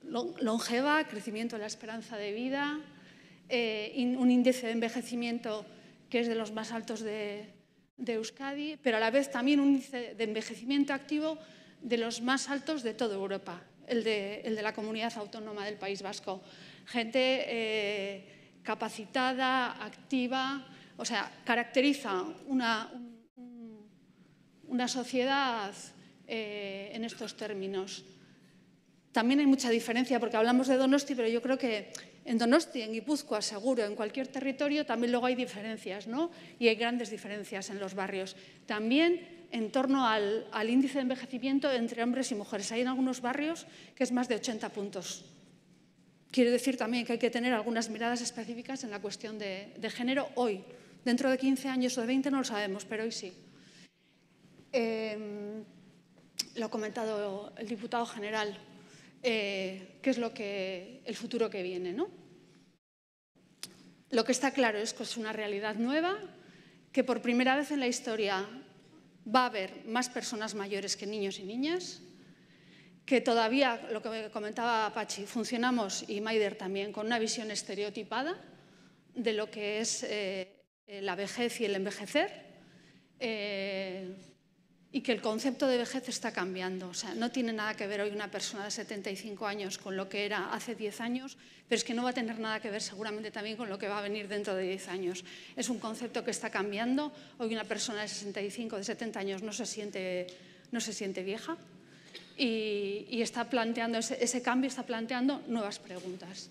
longeva, crecimiento de la esperanza de vida, un índice de envejecimiento que es de los más altos de Euskadi, pero a la vez también un índice de envejecimiento activo de los más altos de toda Europa, el de la Comunidad Autónoma del País Vasco. Gente capacitada, activa, o sea, caracteriza una sociedad en estos términos. También hay mucha diferencia, porque hablamos de Donosti, pero yo creo que en Donosti, en Guipúzcoa, seguro, en cualquier territorio, también luego hay diferencias, ¿no? Y hay grandes diferencias en los barrios. También en torno al índice de envejecimiento entre hombres y mujeres. Hay en algunos barrios que es más de 80 puntos. Quiere decir también que hay que tener algunas miradas específicas en la cuestión de género hoy. Dentro de 15 años o de 20 no lo sabemos, pero hoy sí. Lo ha comentado el diputado general. ¿Qué es el futuro que viene, ¿no? Lo que está claro es que es una realidad nueva, que por primera vez en la historia va a haber más personas mayores que niños y niñas, que todavía, lo que comentaba Pachi, funcionamos, y Maider también, con una visión estereotipada de lo que es la vejez y el envejecer, y que el concepto de vejez está cambiando. O sea, no tiene nada que ver hoy una persona de 75 años con lo que era hace 10 años, pero es que no va a tener nada que ver seguramente también con lo que va a venir dentro de 10 años. Es un concepto que está cambiando. Hoy una persona de 65, de 70 años no se siente vieja y está planteando ese cambio, está planteando nuevas preguntas.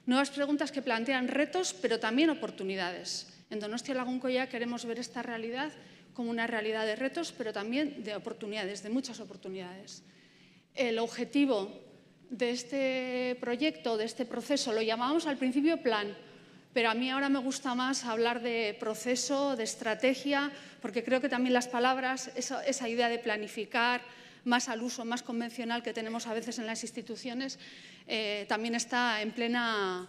Nuevas preguntas que plantean retos, pero también oportunidades. En Donostia-Lagunkoia queremos ver esta realidad como una realidad de retos, pero también de oportunidades, de muchas oportunidades. El objetivo de este proyecto, de este proceso, lo llamábamos al principio plan, pero a mí ahora me gusta más hablar de proceso, de estrategia, porque creo que también las palabras, esa idea de planificar, más al uso, más convencional que tenemos a veces en las instituciones, también está en plena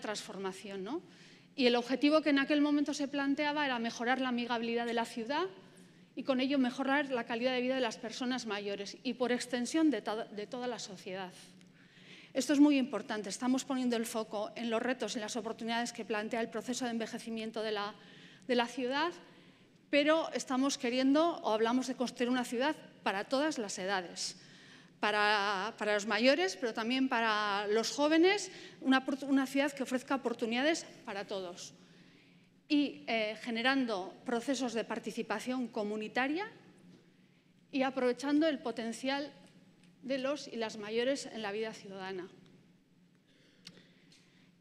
transformación, ¿no? Y el objetivo que en aquel momento se planteaba era mejorar la amigabilidad de la ciudad y con ello mejorar la calidad de vida de las personas mayores y por extensión de toda la sociedad. Esto es muy importante. Estamos poniendo el foco en los retos y las oportunidades que plantea el proceso de envejecimiento de la ciudad, pero estamos queriendo o hablamos de construir una ciudad para todas las edades. Para los mayores, pero también para los jóvenes, una ciudad que ofrezca oportunidades para todos y generando procesos de participación comunitaria y aprovechando el potencial de los y las mayores en la vida ciudadana.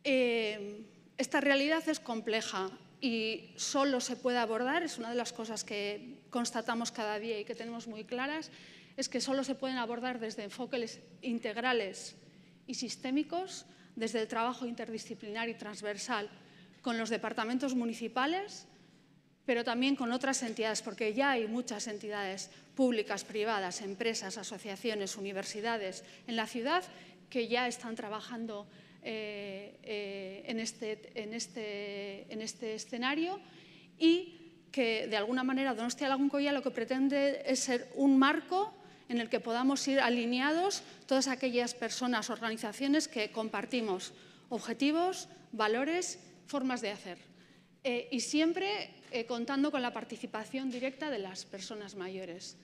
Esta realidad es compleja y solo se puede abordar, es una de las cosas que constatamos cada día y que tenemos muy claras, es que solo se pueden abordar desde enfoques integrales y sistémicos, desde el trabajo interdisciplinar y transversal con los departamentos municipales, pero también con otras entidades, porque ya hay muchas entidades públicas, privadas, empresas, asociaciones, universidades en la ciudad que ya están trabajando en este escenario y que de alguna manera Donostia-Lagunkoia lo que pretende es ser un marco en el que podamos ir alineados todas aquellas personas, organizaciones que compartimos objetivos, valores, formas de hacer. Y siempre contando con la participación directa de las personas mayores.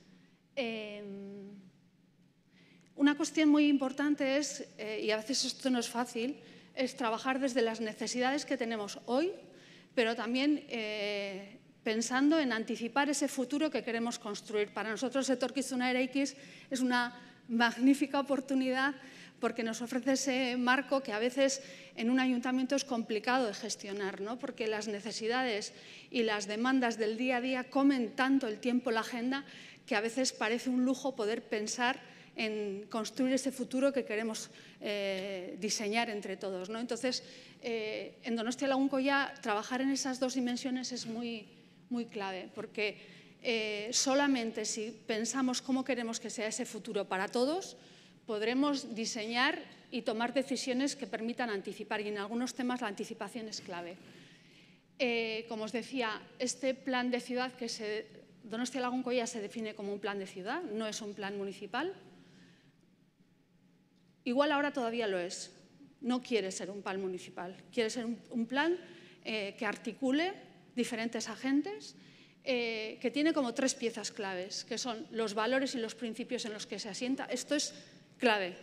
Una cuestión muy importante es, y a veces esto no es fácil, es trabajar desde las necesidades que tenemos hoy, pero también pensando en anticipar ese futuro que queremos construir. Para nosotros Etorkizuna Eraikiz es una magnífica oportunidad porque nos ofrece ese marco que a veces en un ayuntamiento es complicado de gestionar, ¿no? Porque las necesidades y las demandas del día a día comen tanto el tiempo, la agenda, que a veces parece un lujo poder pensar en construir ese futuro que queremos diseñar entre todos, ¿no? Entonces, en Donostia-Lagunkoia trabajar en esas dos dimensiones es muy clave, porque solamente si pensamos cómo queremos que sea ese futuro para todos, podremos diseñar y tomar decisiones que permitan anticipar, y en algunos temas la anticipación es clave. Como os decía, este plan de ciudad Donostia-Lagunkoia se define como un plan de ciudad, no es un plan municipal. Igual ahora todavía lo es, no quiere ser un plan municipal, quiere ser un plan que articule diferentes agentes, que tiene como tres piezas claves, que son los valores y los principios en los que se asienta. Esto es clave,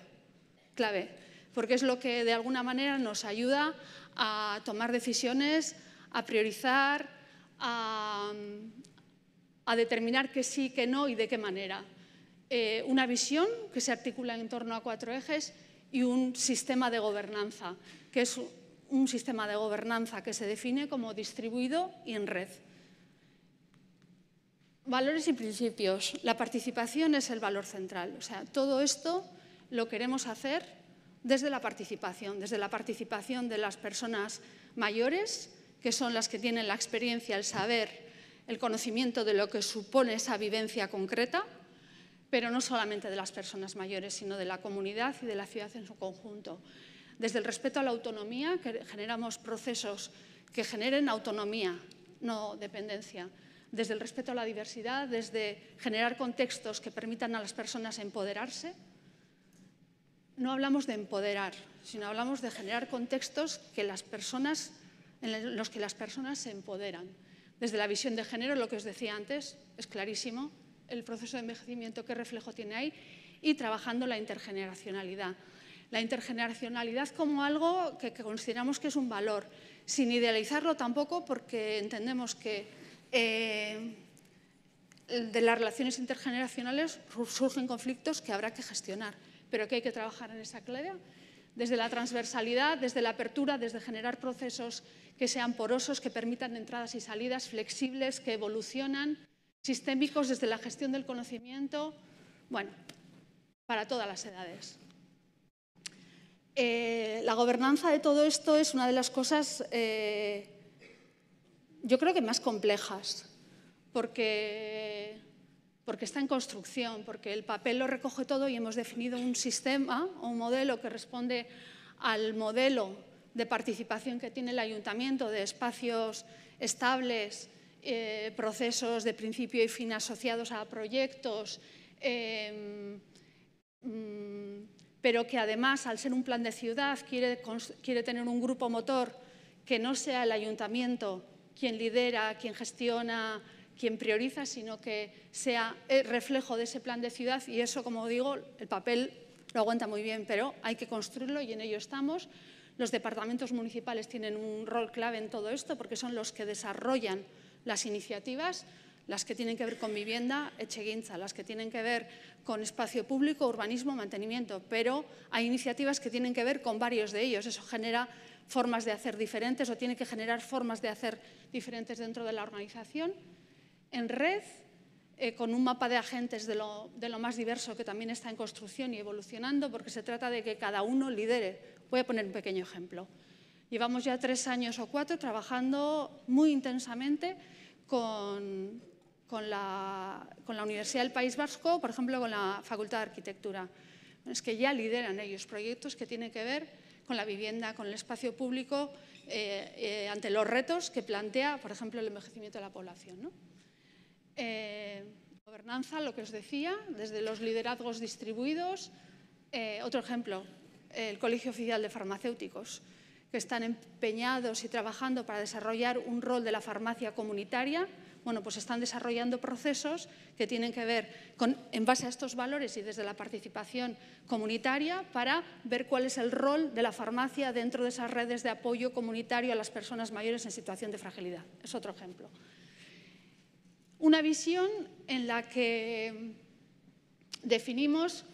porque es lo que de alguna manera nos ayuda a tomar decisiones, a priorizar, a determinar qué sí, qué no y de qué manera. Una visión que se articula en torno a 4 ejes y un sistema de gobernanza, que es un sistema de gobernanza que se define como distribuido y en red. Valores y principios. La participación es el valor central. O sea, todo esto lo queremos hacer desde la participación de las personas mayores, que son las que tienen la experiencia, el saber, el conocimiento de lo que supone esa vivencia concreta, pero no solamente de las personas mayores, sino de la comunidad y de la ciudad en su conjunto. Desde el respeto a la autonomía, que generamos procesos que generen autonomía, no dependencia. Desde el respeto a la diversidad, desde generar contextos que permitan a las personas empoderarse. No hablamos de empoderar, sino hablamos de generar contextos en los que las personas se empoderan. Desde la visión de género, lo que os decía antes, es clarísimo el proceso de envejecimiento, qué reflejo tiene ahí, y trabajando la intergeneracionalidad. La intergeneracionalidad como algo que consideramos que es un valor, sin idealizarlo tampoco, porque entendemos que de las relaciones intergeneracionales surgen conflictos que habrá que gestionar, pero que hay que trabajar en esa clave, desde la transversalidad, desde la apertura, desde generar procesos que sean porosos, que permitan entradas y salidas flexibles, que evolucionan, sistémicos desde la gestión del conocimiento, bueno, para todas las edades. La gobernanza de todo esto es una de las cosas, yo creo que más complejas, porque está en construcción, porque el papel lo recoge todo y hemos definido un sistema o un modelo que responde al modelo de participación que tiene el ayuntamiento, de espacios estables, procesos de principio y fin asociados a proyectos, pero que además, al ser un plan de ciudad, quiere tener un grupo motor que no sea el ayuntamiento quien lidera, quien gestiona, quien prioriza, sino que sea el reflejo de ese plan de ciudad, y eso, como digo, el papel lo aguanta muy bien, pero hay que construirlo y en ello estamos. Los departamentos municipales tienen un rol clave en todo esto porque son los que desarrollan las iniciativas, las que tienen que ver con vivienda, etxegintza, las que tienen que ver con espacio público, urbanismo, mantenimiento, pero hay iniciativas que tienen que ver con varios de ellos. Eso genera formas de hacer diferentes o tiene que generar formas de hacer diferentes dentro de la organización. En red, con un mapa de agentes de lo más diverso que también está en construcción y evolucionando, porque se trata de que cada uno lidere. Voy a poner un pequeño ejemplo. Llevamos ya 3 años o 4 trabajando muy intensamente con la Universidad del País Vasco, por ejemplo, con la Facultad de Arquitectura. Es que ya lideran ellos proyectos que tienen que ver con la vivienda, con el espacio público, ante los retos que plantea, por ejemplo, el envejecimiento de la población, ¿no? Gobernanza, lo que os decía, desde los liderazgos distribuidos. Otro ejemplo, el Colegio Oficial de Farmacéuticos, que están empeñados y trabajando para desarrollar un rol de la farmacia comunitaria. Bueno, pues están desarrollando procesos que tienen que ver en base a estos valores y desde la participación comunitaria para ver cuál es el rol de la farmacia dentro de esas redes de apoyo comunitario a las personas mayores en situación de fragilidad. Es otro ejemplo. Una visión en la que definimos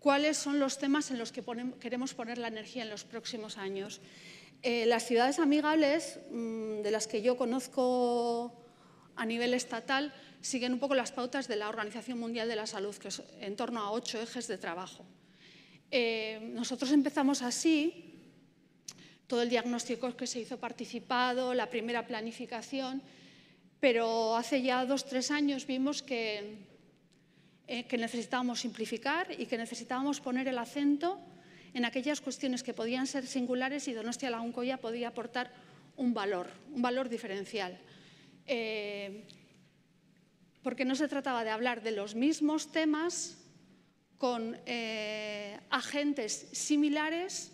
cuáles son los temas en los que queremos poner la energía en los próximos años. Las ciudades amigables, de las que yo conozco a nivel estatal, siguen un poco las pautas de la Organización Mundial de la Salud, que es en torno a 8 ejes de trabajo. Nosotros empezamos así, todo el diagnóstico que se hizo participado, la primera planificación, pero hace ya 2 o 3 años vimos que necesitábamos simplificar y que necesitábamos poner el acento en aquellas cuestiones que podían ser singulares y Donostia-Lagunkoia podía aportar un valor diferencial. Porque no se trataba de hablar de los mismos temas con agentes similares,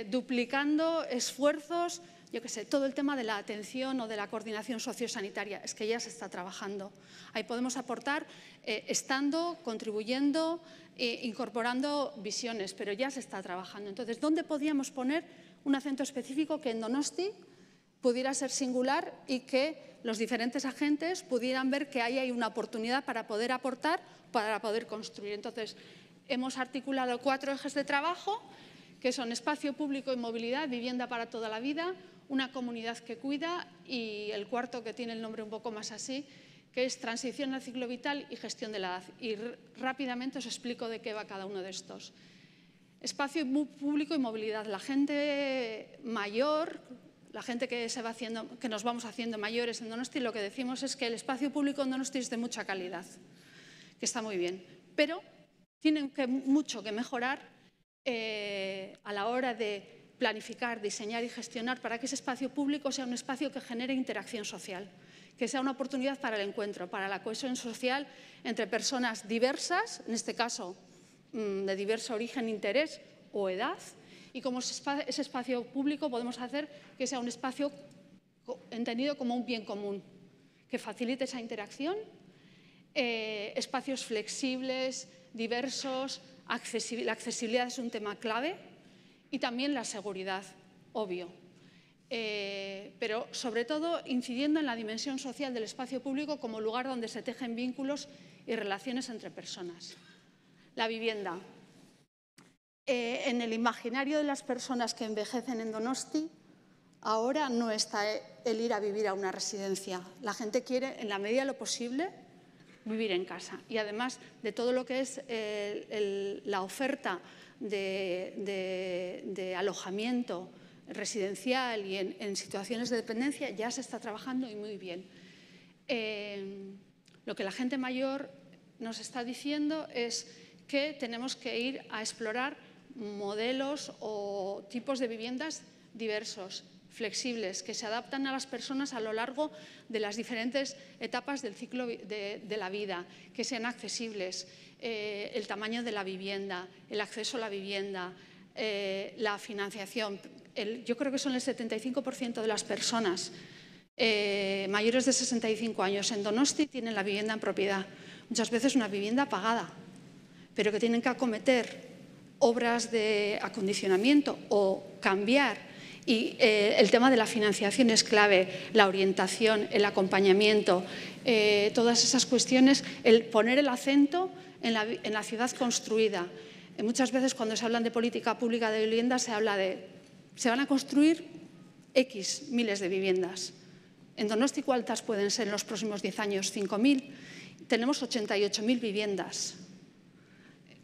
duplicando esfuerzos, yo qué sé, todo el tema de la atención o de la coordinación sociosanitaria, es que ya se está trabajando. Ahí podemos aportar estando, contribuyendo, incorporando visiones, pero ya se está trabajando. Entonces, ¿dónde podíamos poner un acento específico que en Donosti pudiera ser singular y que los diferentes agentes pudieran ver que ahí hay una oportunidad para poder aportar, para poder construir? Entonces, hemos articulado 4 ejes de trabajo, que son espacio público y movilidad, vivienda para toda la vida, una comunidad que cuida y el cuarto, que tiene el nombre un poco más así, que es transición al ciclo vital y gestión de la edad. Y rápidamente os explico de qué va cada uno de estos. Espacio público y movilidad. La gente mayor, la gente que nos vamos haciendo mayores en Donosti, lo que decimos es que el espacio público en Donosti es de mucha calidad, que está muy bien, pero tiene mucho que mejorar a la hora de planificar, diseñar y gestionar para que ese espacio público sea un espacio que genere interacción social, que sea una oportunidad para el encuentro, para la cohesión social entre personas diversas, en este caso de diverso origen, interés o edad, y como ese espacio público podemos hacer que sea un espacio entendido como un bien común, que facilite esa interacción, espacios flexibles, diversos, la accesibilidad es un tema clave y también la seguridad, obvio. Pero sobre todo incidiendo en la dimensión social del espacio público como lugar donde se tejen vínculos y relaciones entre personas. La vivienda. En el imaginario de las personas que envejecen en Donosti, ahora no está el ir a vivir a una residencia. La gente quiere, en la medida de lo posible, vivir en casa. Y además de todo lo que es la oferta de alojamiento residencial y en situaciones de dependencia, ya se está trabajando y muy bien. Lo que la gente mayor nos está diciendo es que tenemos que ir a explorar modelos o tipos de viviendas diversos, flexibles, que se adaptan a las personas a lo largo de las diferentes etapas del ciclo de la vida, que sean accesibles, el tamaño de la vivienda, el acceso a la vivienda, la financiación. Yo creo que son el 75% de las personas mayores de 65 años en Donosti tienen la vivienda en propiedad. Muchas veces una vivienda pagada, pero que tienen que acometer obras de acondicionamiento o cambiar. Y el tema de la financiación es clave, la orientación, el acompañamiento, todas esas cuestiones, el poner el acento en la ciudad construida. Muchas veces cuando se hablan de política pública de vivienda se habla de se van a construir X miles de viviendas. En Donosti, ¿cuántas pueden ser en los próximos 10 años? 5.000. Tenemos 88.000 viviendas.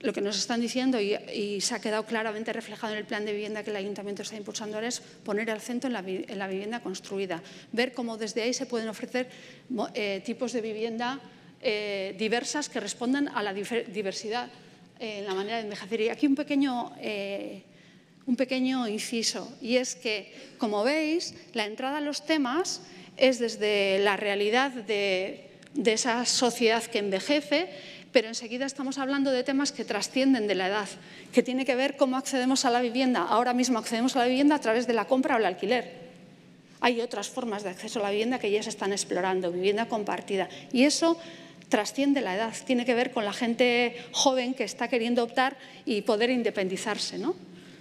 Lo que nos están diciendo, y se ha quedado claramente reflejado en el plan de vivienda que el Ayuntamiento está impulsando ahora, es poner el acento en la vivienda construida, ver cómo desde ahí se pueden ofrecer tipos de vivienda diversas que respondan a la diversidad en la manera de envejecer. Y aquí un pequeño inciso, y es que, como veis, la entrada a los temas es desde la realidad de esa sociedad que envejece, pero enseguida estamos hablando de temas que trascienden de la edad, que tiene que ver cómo accedemos a la vivienda. Ahora mismo accedemos a la vivienda a través de la compra o el alquiler. Hay otras formas de acceso a la vivienda que ya se están explorando, vivienda compartida. Y eso trasciende la edad, tiene que ver con la gente joven que está queriendo optar y poder independizarse, ¿no?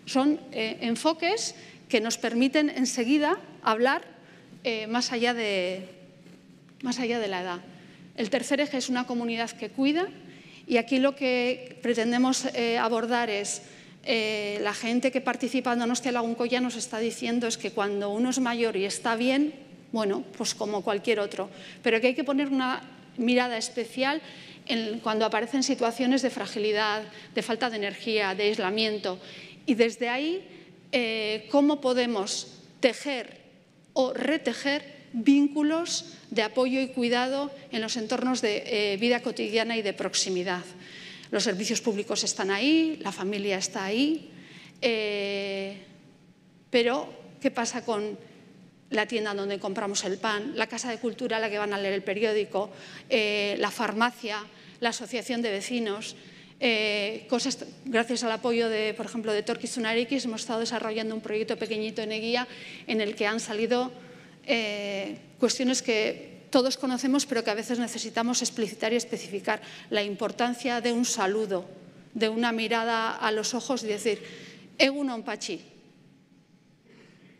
Son enfoques que nos permiten enseguida hablar más allá de la edad. El tercer eje es una comunidad que cuida, y aquí lo que pretendemos abordar es la gente que participa en Donostia Lagunkoia nos está diciendo es que cuando uno es mayor y está bien, bueno, pues como cualquier otro, pero que hay que poner una mirada especial cuando aparecen situaciones de fragilidad, de falta de energía, de aislamiento, y desde ahí cómo podemos tejer o retejer vínculos de apoyo y cuidado en los entornos de vida cotidiana y de proximidad. Los servicios públicos están ahí, la familia está ahí, pero ¿qué pasa con la tienda donde compramos el pan, la casa de cultura a la que van a leer el periódico, la farmacia, la asociación de vecinos? Gracias al apoyo, por ejemplo, de Etorkizunarekin, hemos estado desarrollando un proyecto pequeñito en Eguía en el que han salido cuestiones que todos conocemos, pero que a veces necesitamos explicitar y especificar. La importancia de un saludo, de una mirada a los ojos y decir, Egunon Pachi.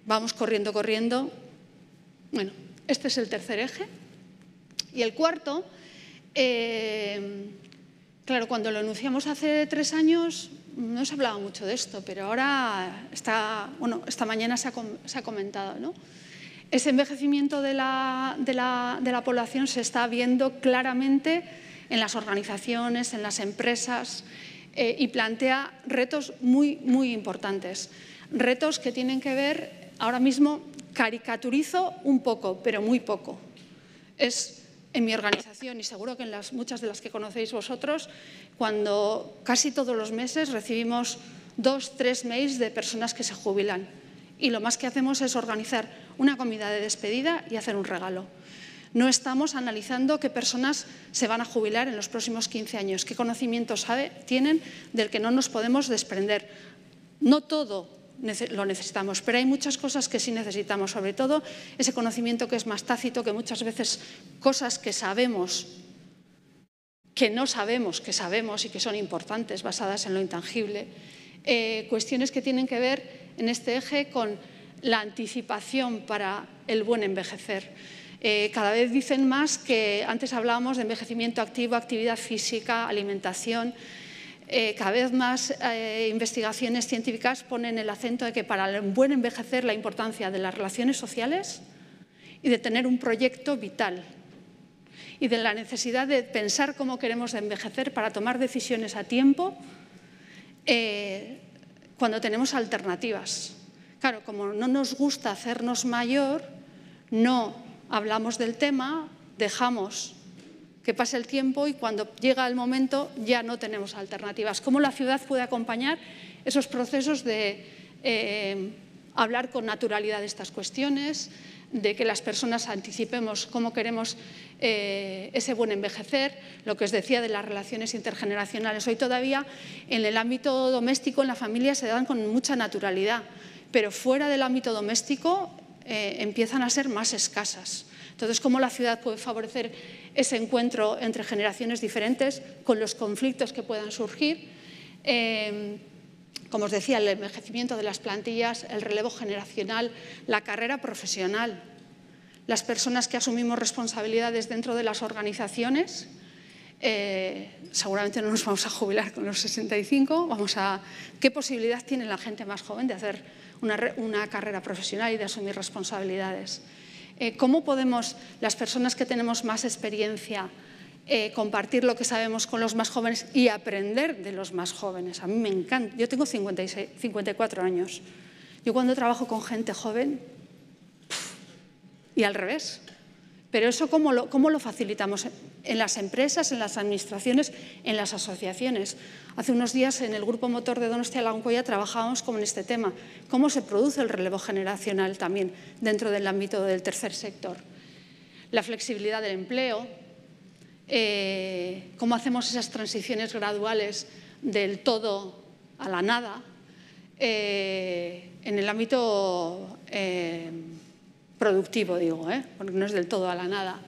Vamos corriendo. Bueno, este es el tercer eje. Y el cuarto, claro, cuando lo enunciamos hace 3 años no se hablaba mucho de esto, pero ahora esta mañana se ha comentado, ¿no? Ese envejecimiento de la población se está viendo claramente en las organizaciones, en las empresas, y plantea retos muy, muy importantes. Retos que tienen que ver, ahora mismo caricaturizo un poco, pero muy poco. Es en mi organización, y seguro que en muchas de las que conocéis vosotros, cuando casi todos los meses recibimos 2, 3 mails de personas que se jubilan. Y lo más que hacemos es organizar una comida de despedida y hacer un regalo. No estamos analizando qué personas se van a jubilar en los próximos 15 años, qué conocimientos tienen del que no nos podemos desprender. No todo lo necesitamos, pero hay muchas cosas que sí necesitamos, sobre todo ese conocimiento que es más tácito, que muchas veces cosas que sabemos, que no sabemos, que sabemos y que son importantes, basadas en lo intangible. Cuestiones que tienen que ver en este eje con la anticipación para el buen envejecer. Cada vez dicen más que antes hablábamos de envejecimiento activo, actividad física, alimentación. Cada vez más investigaciones científicas ponen el acento de que para el buen envejecer la importancia de las relaciones sociales y de tener un proyecto vital y de la necesidad de pensar cómo queremos envejecer para tomar decisiones a tiempo cuando tenemos alternativas. Claro, como no nos gusta hacernos mayor, no hablamos del tema, dejamos que pase el tiempo y cuando llega el momento ya no tenemos alternativas. ¿Cómo la ciudad puede acompañar esos procesos de hablar con naturalidad de estas cuestiones, de que las personas anticipemos cómo queremos ese buen envejecer, lo que os decía de las relaciones intergeneracionales? Hoy todavía en el ámbito doméstico, en la familia, se dan con mucha naturalidad, pero fuera del ámbito doméstico empiezan a ser más escasas. Entonces, ¿cómo la ciudad puede favorecer ese encuentro entre generaciones diferentes con los conflictos que puedan surgir? Como os decía, el envejecimiento de las plantillas, el relevo generacional, la carrera profesional, las personas que asumimos responsabilidades dentro de las organizaciones. Seguramente no nos vamos a jubilar con los 65. ¿Qué posibilidad tiene la gente más joven de hacer una carrera profesional y de asumir responsabilidades? ¿Cómo podemos, las personas que tenemos más experiencia, compartir lo que sabemos con los más jóvenes y aprender de los más jóvenes? A mí me encanta. Yo tengo 54 años. Yo cuando trabajo con gente joven, y al revés. Pero eso, ¿cómo lo facilitamos? En las empresas, en las administraciones, en las asociaciones. Hace unos días en el Grupo Motor de Donostia-Lagunkoia trabajábamos con este tema. ¿Cómo se produce el relevo generacional también dentro del ámbito del tercer sector? La flexibilidad del empleo, cómo hacemos esas transiciones graduales del todo a la nada, en el ámbito productivo, digo, porque no es del todo a la nada.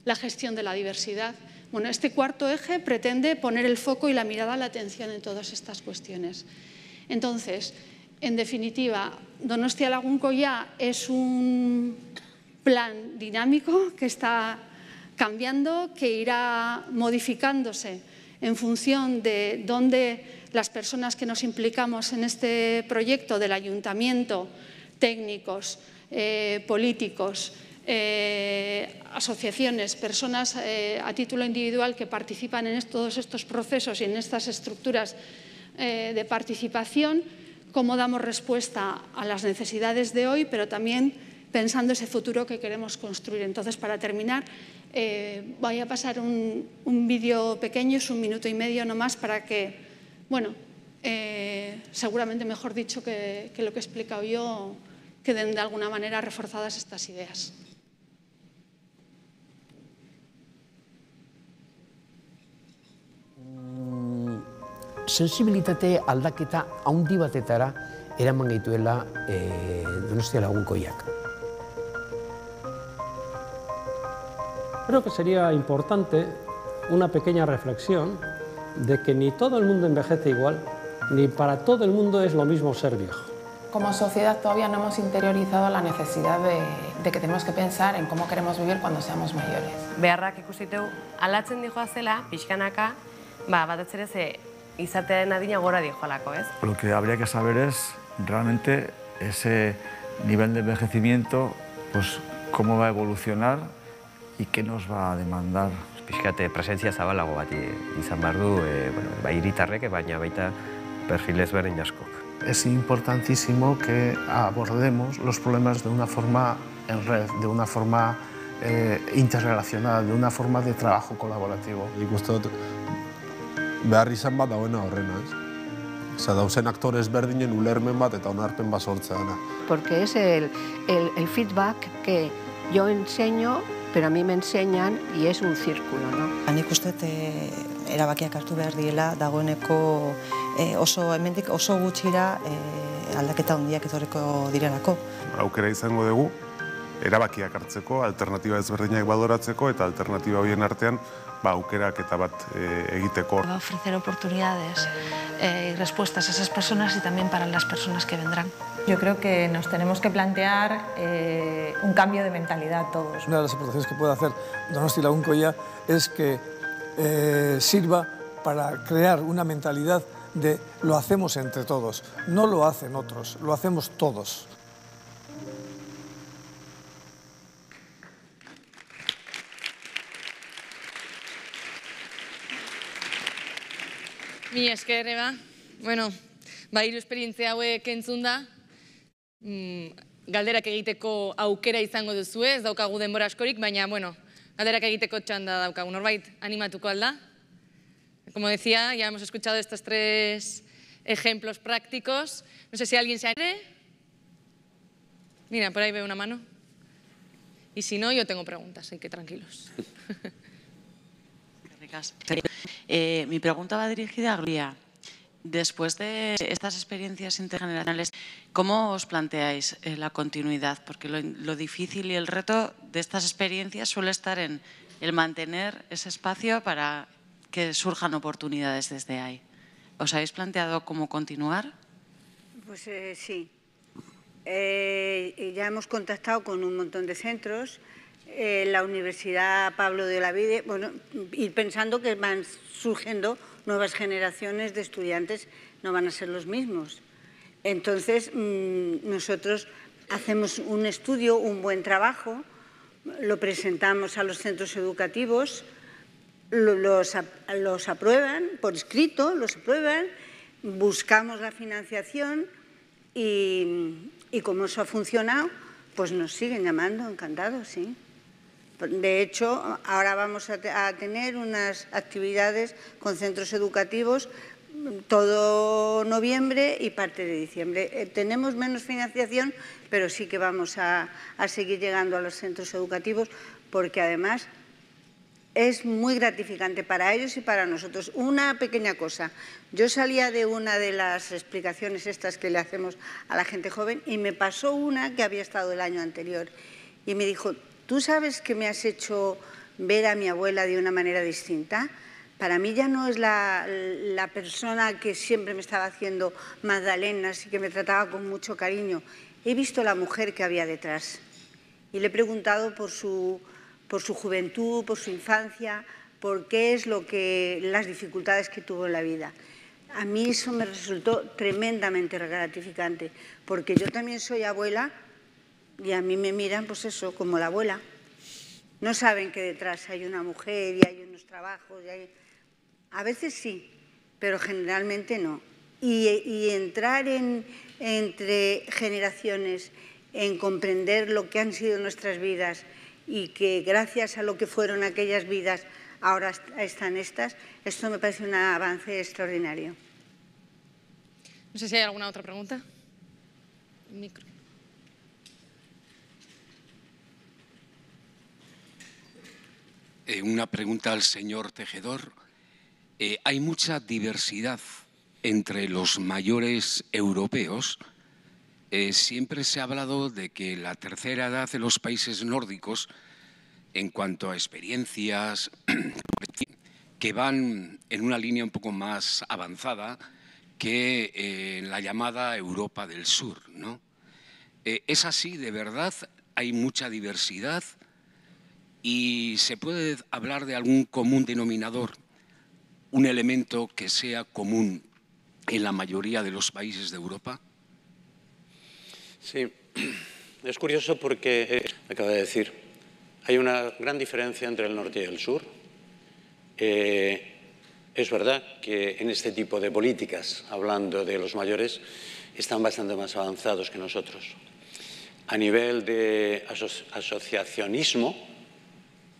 La gestión de la diversidad. Bueno, este cuarto eje pretende poner el foco y la mirada, la atención en todas estas cuestiones. Entonces, en definitiva, Donostia-Lagunkoia es un plan dinámico que está cambiando, que irá modificándose en función de dónde las personas que nos implicamos en este proyecto del ayuntamiento, técnicos, políticos, asociaciones, personas a título individual que participan en todos estos procesos y en estas estructuras de participación, cómo damos respuesta a las necesidades de hoy, pero también pensando ese futuro que queremos construir. Entonces, para terminar, voy a pasar un vídeo pequeño, es 1 minuto y medio nomás, para que, bueno, seguramente mejor dicho que lo que he explicado yo, queden de alguna manera reforzadas estas ideas. Sensibilitate aldaketa handi batetara eraman gaituela Donostia-Lagunkoiak. Creo que sería importante una pequeña reflexión de que ni todo el mundo envejece igual, ni para todo el mundo es lo mismo ser viejo. Como sociedad todavía no hemos interiorizado la necesidad de que tenemos que pensar en cómo queremos vivir cuando seamos mayores. Beharrak ikusiteu aldatzen dijoa zela, pixkanaka, batez ere ze izatearen adina gora dijoalako, ez? Lo que habría que saber es realmente ese nivel de envejecimiento, pues cómo va a evolucionar y qué nos va a demandar. Pixkate presentzia zabalago bat izan behar du, bai hiritarrek, baina baita perfil ezberdin askok. Es importantísimo que abordemos los problemas de una forma en red, de una forma interrelacionada, de una forma de trabajo colaborativo. Nik uste dut behar izan bat dagoena horrena, ez? Osa, dauzen aktore ezberdinen ulermen bat eta onarpen bat sortzeana. Porque es el feedback que yo enseño, pero a mí me enseñan y es un círculo, ¿no? Nik uste erabakiak hartu behar diela, dagoeneko hemendik oso gutxira aldaketa handiak etorriko direlako. Aukera izango dugu, erabakiak hartzeko, alternatiba ezberdinak baloratzeko eta alternatiba horien artean aukerak eta bat egiteko. Va a ofrecer oportunidades y respuestas a esas personas y también para las personas que vendrán. Yo creo que nos tenemos que plantear un cambio de mentalidad todos. Una de las aportaciones que puede hacer Donostia Lagunkoia es que sirva para crear una mentalidad de lo hacemos entre todos, no lo hacen otros, lo hacemos todos. Mi esker, Eba. Bueno, hiru esperientzia hauek entzunda, galderak egiteko aukera izango duzu, ez daukagu denbora askorik, baina, bueno, galderak egiteko txanda daukagu. Norbait, animatuko alda? Como decía, ya hemos escuchado estos 3 ejemplos prácticos. No sé si alguien se anime. Mira, por ahí veo una mano. Y si no, yo tengo preguntas, así que tranquilos. Mi pregunta va dirigida a Gloria. Después de estas experiencias intergeneracionales, ¿cómo os planteáis la continuidad? Porque lo difícil y el reto de estas experiencias suele estar en el mantener ese espacio para que surjan oportunidades desde ahí. ¿Os habéis planteado cómo continuar? Pues sí. Ya hemos contactado con un montón de centros. La Universidad Pablo de Olavide, bueno, y pensando que van surgiendo nuevas generaciones de estudiantes, no van a ser los mismos. Entonces, nosotros hacemos un estudio, un buen trabajo, lo presentamos a los centros educativos, los aprueban por escrito, los aprueban, buscamos la financiación y como eso ha funcionado, pues nos siguen llamando, encantados, sí. De hecho, ahora vamos a tener unas actividades con centros educativos todo noviembre y parte de diciembre. Tenemos menos financiación, pero sí que vamos a seguir llegando a los centros educativos porque además es muy gratificante para ellos y para nosotros. Una pequeña cosa, yo salía de una de las explicaciones estas que le hacemos a la gente joven y me pasó una que había estado el año anterior y me dijo: ¿tú sabes que me has hecho ver a mi abuela de una manera distinta? Para mí ya no es la persona que siempre me estaba haciendo magdalenas y que me trataba con mucho cariño. He visto la mujer que había detrás y le he preguntado por su juventud, por su infancia, por qué es las dificultades que tuvo en la vida. A mí eso me resultó tremendamente gratificante, porque yo también soy abuela y a mí me miran, pues eso, como la abuela. No saben que detrás hay una mujer y hay unos trabajos. A veces sí, pero generalmente no. Y entrar entre generaciones, en comprender lo que han sido nuestras vidas y que gracias a lo que fueron aquellas vidas ahora están estas, esto me parece un avance extraordinario. No sé si hay alguna otra pregunta. Micro. Una pregunta al señor Tejedor. Hay mucha diversidad entre los mayores europeos. Siempre se ha hablado de que la tercera edad de los países nórdicos, en cuanto a experiencias, que van en una línea un poco más avanzada que en la llamada Europa del Sur, ¿no? ¿Es así de verdad? ¿Hay mucha diversidad? ¿Y se puede hablar de algún común denominador, un elemento que sea común en la mayoría de los países de Europa? Sí, es curioso porque, acaba de decir, hay una gran diferencia entre el norte y el sur. Es verdad que en este tipo de políticas, hablando de los mayores, están bastante más avanzados que nosotros. A nivel de asociacionismo,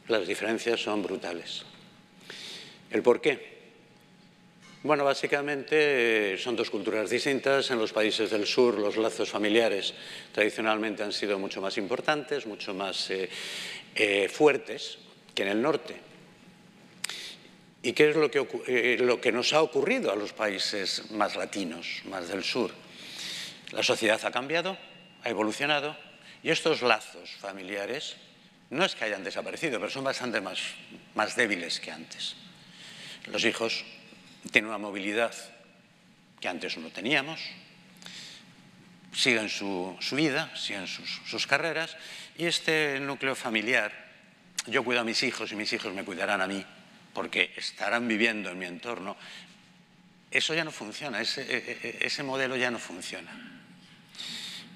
las diferencias son brutales. ¿El por qué? Bueno, básicamente son dos culturas distintas. En los países del sur los lazos familiares tradicionalmente han sido mucho más importantes, mucho más fuertes que en el norte. ¿Y qué es lo que nos ha ocurrido a los países más latinos, más del sur? La sociedad ha cambiado, ha evolucionado, y estos lazos familiares no es que hayan desaparecido, pero son bastante más débiles que antes. Los hijos tienen una movilidad que antes no teníamos, siguen su vida, siguen sus carreras, y este núcleo familiar, yo cuido a mis hijos y mis hijos me cuidarán a mí, porque estarán viviendo en mi entorno, eso ya no funciona, ese modelo ya no funciona.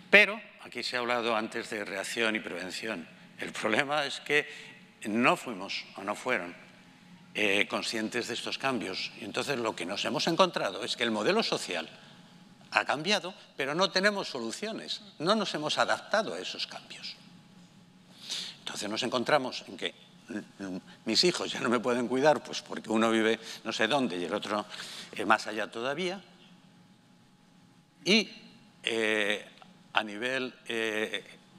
Pero, aquí se ha hablado antes de reacción y prevención, el problema es que no fuimos o no fueron conscientes de estos cambios. Y entonces lo que nos hemos encontrado es que el modelo social ha cambiado, pero no tenemos soluciones, no nos hemos adaptado a esos cambios. Entonces nos encontramos en que mis hijos ya no me pueden cuidar, pues porque uno vive no sé dónde y el otro más allá todavía. Y a nivel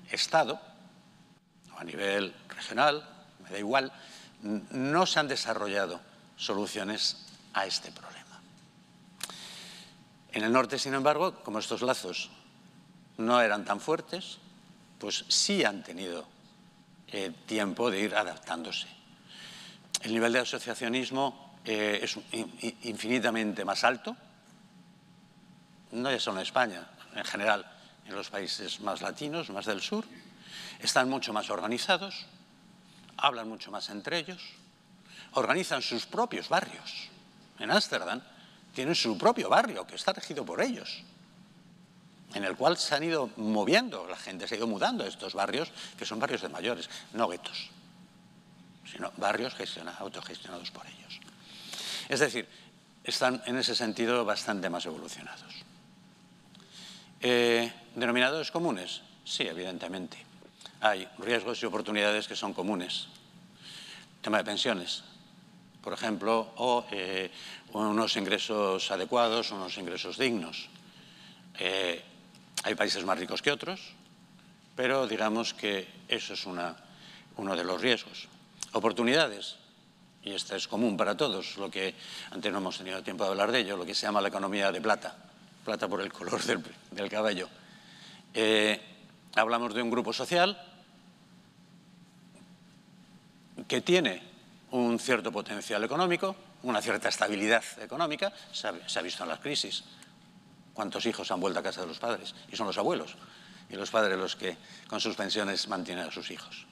Estado, o a nivel regional, me da igual, no se han desarrollado soluciones a este problema. En el norte, sin embargo, como estos lazos no eran tan fuertes, pues sí han tenido tiempo de ir adaptándose. El nivel de asociacionismo es infinitamente más alto, no ya solo en España, en general en los países más latinos, más del sur, están mucho más organizados, hablan mucho más entre ellos, organizan sus propios barrios. En Ámsterdam tienen su propio barrio que está regido por ellos, en el cual se han ido moviendo, la gente se ha ido mudando a estos barrios, que son barrios de mayores, no guetos, sino barrios autogestionados por ellos. Es decir, están en ese sentido bastante más evolucionados. ¿Denominadores comunes? Sí, evidentemente. Hay riesgos y oportunidades que son comunes. Tema de pensiones, por ejemplo, o unos ingresos adecuados, unos ingresos dignos. Hay países más ricos que otros, pero digamos que eso es uno de los riesgos. Oportunidades, y esta es común para todos, lo que antes no hemos tenido tiempo de hablar de ello, lo que se llama la economía de plata, plata por el color del cabello. Hablamos de un grupo social que tiene un cierto potencial económico, una cierta estabilidad económica, se ha visto en las crisis. ¿Cuántos hijos han vuelto a casa de los padres? Y son los abuelos y los padres los que con sus pensiones mantienen a sus hijos.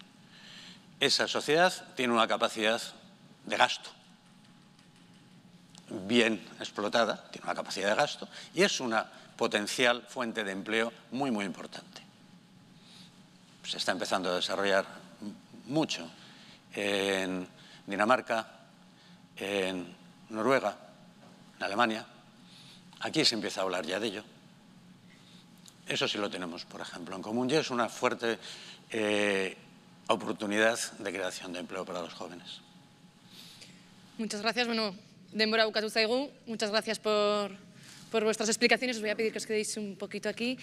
Esa sociedad tiene una capacidad de gasto bien explotada, tiene una capacidad de gasto y es una potencial fuente de empleo muy, muy importante. Se está empezando a desarrollar mucho en Dinamarca, en Noruega, en Alemania. Aquí se empieza a hablar ya de ello. Eso sí lo tenemos, por ejemplo, en común y es una fuerte oportunidad de creación de empleo para los jóvenes. Muchas gracias. Bueno, denbora bukatu zaigu. Muchas gracias por vuestras explicaciones. Os voy a pedir que os quedéis un poquito aquí.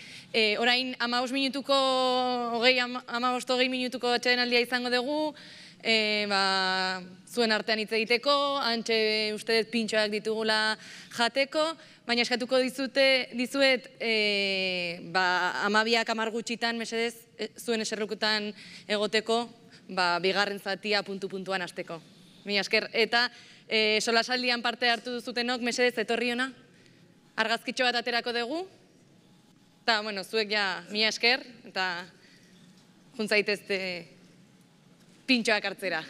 Orain 15 minutuko, 15-20 minutuko atsedenaldia izango dugu. Zuen artean hitz egiteko, hantxe uste dut pintxoak ditugula jateko, baina eskatuko dizuet 12-10 gutxitan, mesedez, zuen eserlekutan egoteko, bigarren zatia puntu-puntuan hasteko. Mila esker, eta solasaldian parte hartu duzutenok, mesedez, etorri ona, argazkitxo bat aterako dugu, eta, bueno, zuek ja, mila esker, eta juntzaitezte pintxoak hartzera.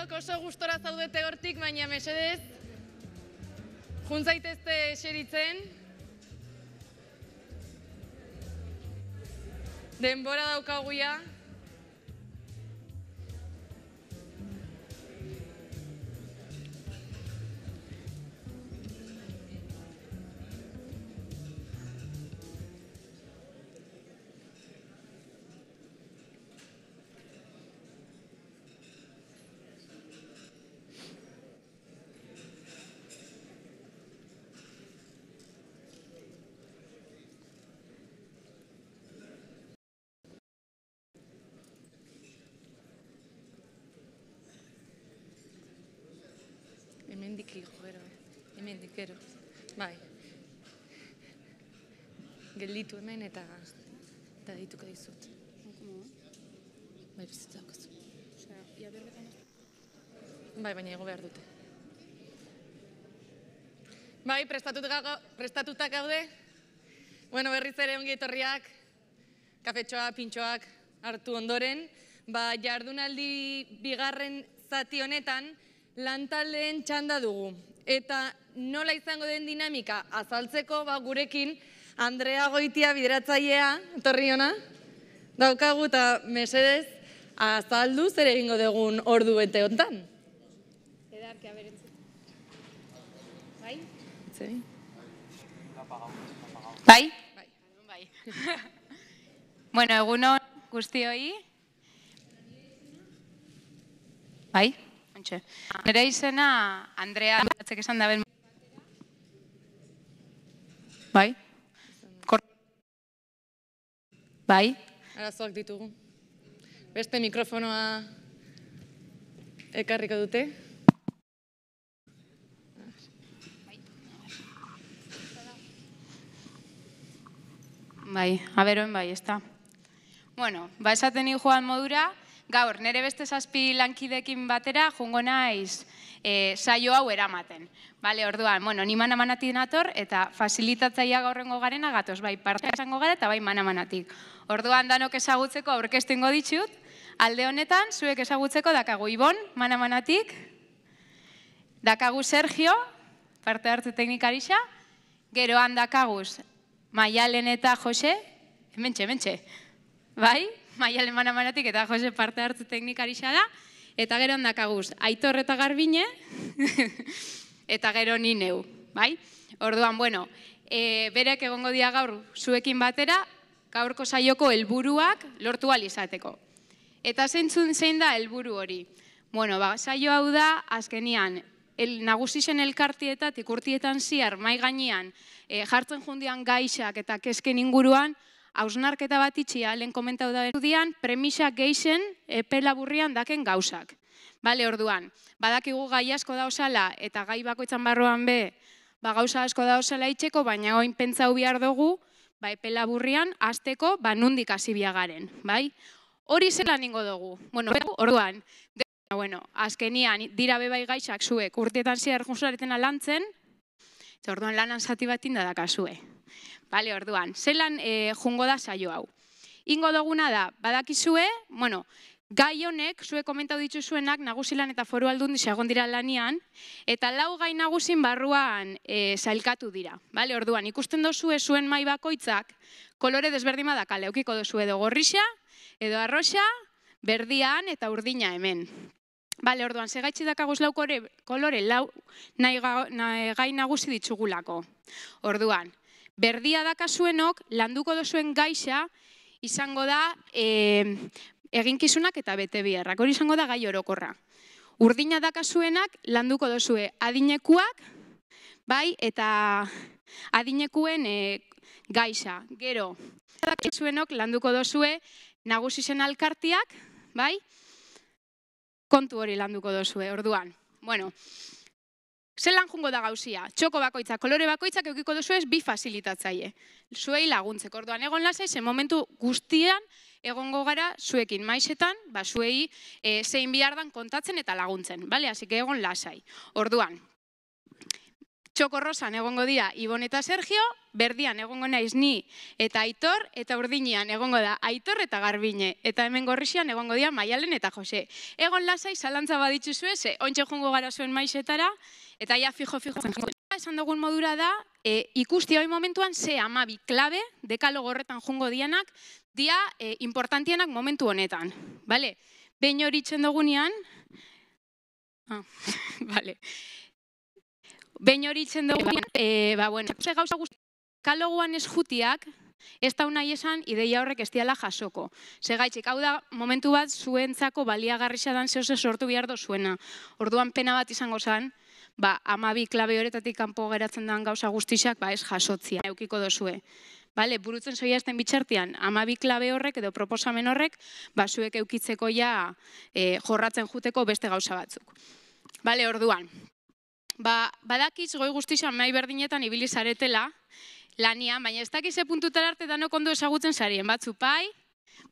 Guztiok oso gustora zaudete hortik, baina mesedez, juntzaitezte eseritzen. Denbora daukaguia. Hemendik gero, hemendik gero. Bai. Gelditu hemen eta dituko dizut. Bai, bizitza daukazu. Bai, baina ego behar dute. Bai, prestatutak gaude? Bueno, berriz ere ongi etorriak, kafetxoa, pintxoak hartu ondoren. Jardunaldi bigarren zati honetan, lantaldeen txanda dugu. Eta nola izango den dinamika azaltzeko gurekin Andrea Goitia bideratzailea, etorri ona, daukagu eta mesedez azaldu zer egingo dugun ordu bete hontan. Edarkia berentzut. Bai? Zeri? Bai? Bai. Bueno, egunon guztioi. Bai? Nire izena Andrea batzek esan da ben. Bai? Bai? Arazoak ditugu. Beste mikrofonoa ekarriko dute. Bai, aberoen bai, ez da. Bueno, esaten joan modura, gaur, nire beste 7 lankidekin batera, jungo naiz saio hau eramaten. Orduan, ni mana-manatik nator, eta fasilitatzaileak gaurrengo garena gatoz, bai parte esango gara eta bai mana-manatik. Orduan, danok ezagutzeko aurkeztu ingo ditut, alde honetan, zuek ezagutzeko dakagu Ibon, mana-manatik, dakagu Sergio, parte hartu teknikarisa, geroan dakaguz Maialen eta Jose, hementxe, bai? Maialen mana-manatik eta Jose parte hartu teknikarisa da, eta gero ondakaguz Aitor eta Garbine, eta gero ni neu, bai? Orduan, berek egongo dira gaur zuekin batera, gaurko saioko helburuak lortu ahal izateko. Eta zein da helburu hori? Saio hau da, azkenian, nagusisen elkartietatik urtietan ziar, mai gainean, jartzen jundian gaixak eta kezken inguruan, hausnarketa bat itxia, lehen komentau da berudian, premisa geixen epe laburrian daken gauzak. Orduan, badakigu gai asko dauzala eta gai bakoitzan barruan gauza asko dauzala itxeko, baina oin pentsau behar dugu, epe laburrian, azteko, nundik hasi biagaren. Hori zelan ingo dugu. Orduan, azkenian, dira bebai gaixak zuek, urtietan ziar junzareten alantzen, eta orduan lanan zati bat indadakazue. Orduan, zelan jungo da saio hau. Ingo duguna da, badakizue, gai honek, zuek komentau dituzuenak, nagusilan eta foru aldundi segon dira lanian, eta 4 gai nagusin barruan sailkatu dira. Orduan, ikusten dozue zuen mai bakoitzak, kolore desberdin badakale, eukiko dozue edo gorrisa, edo arroxa, berdian eta urdina hemen. Orduan, segaitzi dakaguz 4 kolore, 4 gai nagusi ditugulako. Orduan, berdia dakazuenok, landuko dozuen gaixa, izango da eginkizunak eta bete biharrak. Hori izango da gai orokorra. Urdina dakazuenak, landuko dozue adinekuak, eta adinekuen gaixa. Gero, dakazuenok, landuko dozue nagusisen alkartiak, kontu hori landuko dozue. Orduan, zelan jungo da gauzia? Txoko bakoitzak, kolore bakoitzak eukiko duzu ez 2 fasilitatzaile. Zuei laguntzeko. Orduan, egon lasai, ze momentu guztian egongo gara zuekin maizetan, zuei zein bihardan kontatzen eta laguntzen. Así que egon lasai. Orduan, Txokorrosan egongo dira Ibon eta Sergio, berdian egongo naiz ni eta Aitor, eta urdinean egongo da Aitor eta Garbine. Eta hemen gorrixian egongo dira Maialen eta Jose. Egon lasai, zalantza badituzue, ze ontxe jongo gara zuen maizetara, eta ja fijo. Esan dugun modura da, ikusti hori momentuan ze 12 klabe, dekalogo horretan jongo dianak, dia importantienak momentu honetan. Bale? Behin hori itzen dugunean, behin hori itzen dugunean, ze gauza guzti, kaloguan ez jutiak, ez da nahi esan ideia horrek ez diala jasoko. Segaitxik, hau da, momentu bat zuentzako baliagarrisa dan zehose sortu behar dozuena. Orduan pena bat izango zen, 12 klabe horretatik kanpo geratzen den gauza guztixak, ez jasotzia, eukiko dozue. Burutzen zoia ezten bitxartian, 12 klabe horrek edo proposamen horrek, zuek eukitzeko ja jorratzen juteko beste gauza batzuk. Orduan, badakiz goi guztixan mai berdinetan ibili zaretela, lanian, baina ez dakize puntutara arte danok ondo ezagutzen zarien. Batzuk pai,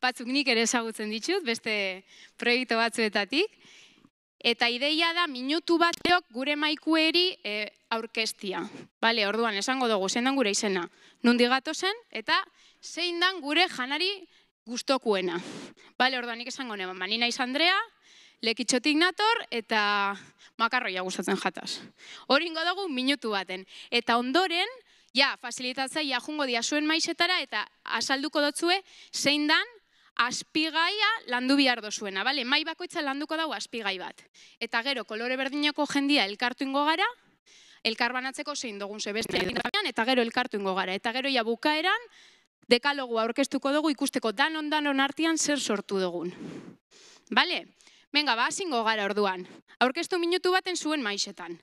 batzuk nik ere ezagutzen ditut, beste proiektu batzuetatik. Eta ideia da minutu bateok gure maikueri aurkestia. Orduan, esango dugu, zein dan gure izena. Nundi gatozen eta zein dan gure janari gustokuena. Orduan, nik esango neba, ni naiz Andrea, lekitxotik nator eta makarroia gustatzen jataz. Hori ingo dugu minutu baten. Eta ondoren, fasilitatzea jungo dia zuen maizetara eta azalduko dotzue zein dan azpigaia landu behar dozuena. Mai bakoitza landuko dago azpigai bat. Eta gero, kolore berdineko jendia elkartu ingo gara, elkarbanatzeko zein dugun zebeste eta gero elkartu ingo gara. Eta gero bukaeran, dekalogu aurkeztuko dugu ikusteko danon artean zer sortu dugun. Venga, hasingo gara orduan. Aurkeztu minutu baten zuen maizetan.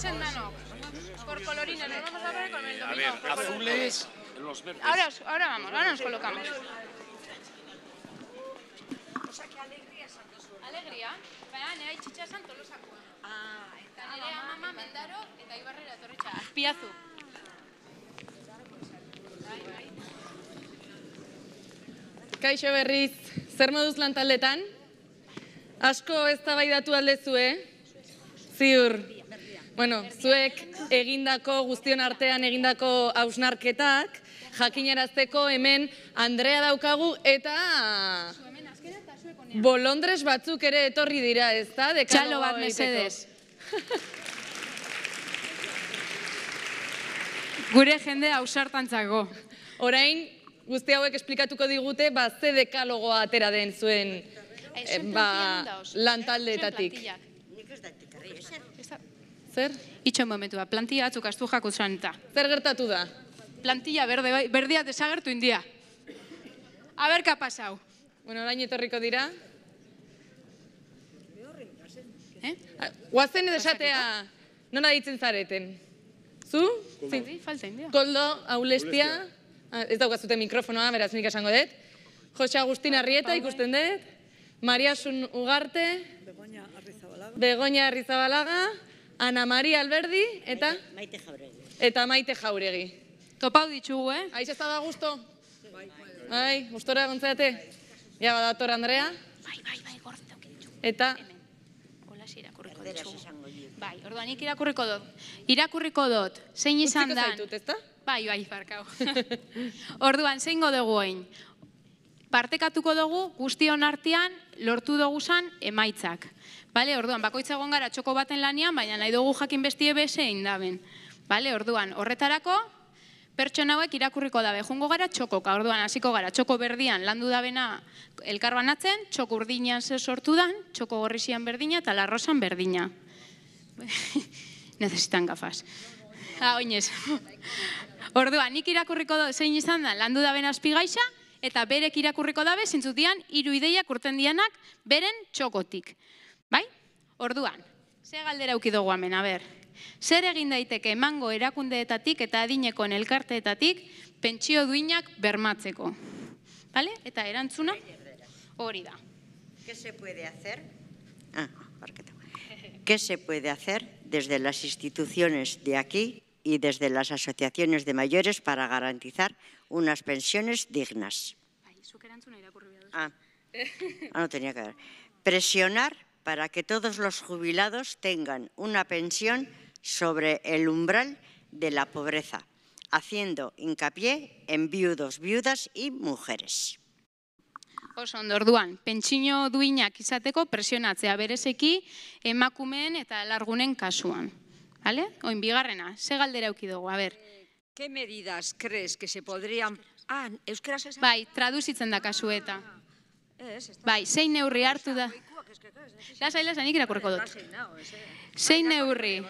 Goazen danok. Por colorines, nos vamos a ver con el dominó. Azules, los verdes. Ahora vamos, ahora nos colocamos. Osa, que alegria esan duzu. Alegria? Baina, nera itxitxa esan Tolosakoa. Eta nere amama Mendaro eta Ibarrera etorritxa. Azpiazu. Kaixo berriz, zer moduz lan taldetan? Asko eztabaidatu aldezue, ziur. Bueno, zuek egindako, guztion artean egindako hausnarketak, jakinarazteko hemen Andrea daukagu eta bolondres batzuk ere etorri dira, ezta? Txalo bat mesedez. Gure jende hausartantzako. Orain, guzti hauek esplikatuko digute, ze dekalogoa atera den zuen lan taldeetatik. Nik ez datik arri, eser? Zer? Itxo momentua, plantilla atzuk astu jakut zan eta. Zer gertatu da? Plantilla berdia desagertu india. Aber, ka pasau? Bueno, orain etorriko dira. Guazen esatea, nona ditzen zareten? Zu? Falta india. Koldo, Aulestia, ez daukazute mikrofonoa, beraz nik esango dut. Jose Agustin Arrieta ikusten dut. Mariasun Ugarte. Begoña Arrizabalaga. Ana Maria Alberdi, eta? Maite Jauregi. Eta Maite Jauregi. Topau ditugu, Aiz ez da gusto? Bai, gustora gontzeate? Ja, badator Andrea. Bai, gortzak ditu. Eta? Holas irakurriko ditugu. Bai, orduan, nik irakurriko dut. Zein izan dan? Utziko zaitut, ezta? Bai, barkau. Orduan, zein godugu egin? Partekatuko dugu guztion artean lortu duguzan emaitzak. Bale, orduan, bakoitza egon gara txoko baten lanian, baina nahi dugu jakin bestie beze indaben. Bale, orduan, horretarako, pertsona hauek irakurriko dabe. Jungo gara txokoka, orduan, hasiko gara txoko berdian landu dabena elkar banatzen, txoko urdinean ze sortu dan, txoko gorrizian berdina eta larrosan berdina. Necesitan gafas. Oinez. Orduan, nik irakurriko dut zein izan da landu daben azpigaixa, eta berek irakurriko dabe, zintzutian, 3 ideiak urten dianak beren txokotik. Bai? Orduan, ze galdera ukidugu hemen, zer egin daiteke emango erakundeetatik eta adinekoen elkarteetatik pentsio duinak bermatzeko. Bale? Eta erantzuna hori da. ¿Qué se puede hacer? ¿Qué se puede hacer desde las instituciones de aquí y desde las asociaciones de mayores para garantizar unas pensiones dignas? No tenía que ver. Presionar para que todos los jubilados tengan una pensión sobre el umbral de la pobreza, haciendo hincapié en viudos, viudas y mujeres. Oso ondo, orduan, pentsio duinak izateko presionatzea berezeki emakumeen eta largunen kasuan. Oin bigarrena, ze galdera euki dugu, ¿Qué medidas crees que se podrían... euskaraz esan? Bai, traduzitzen da kasueta. Bai, zein neurri hartu da... Lasai, nik irakurriko dut. Zein neurri?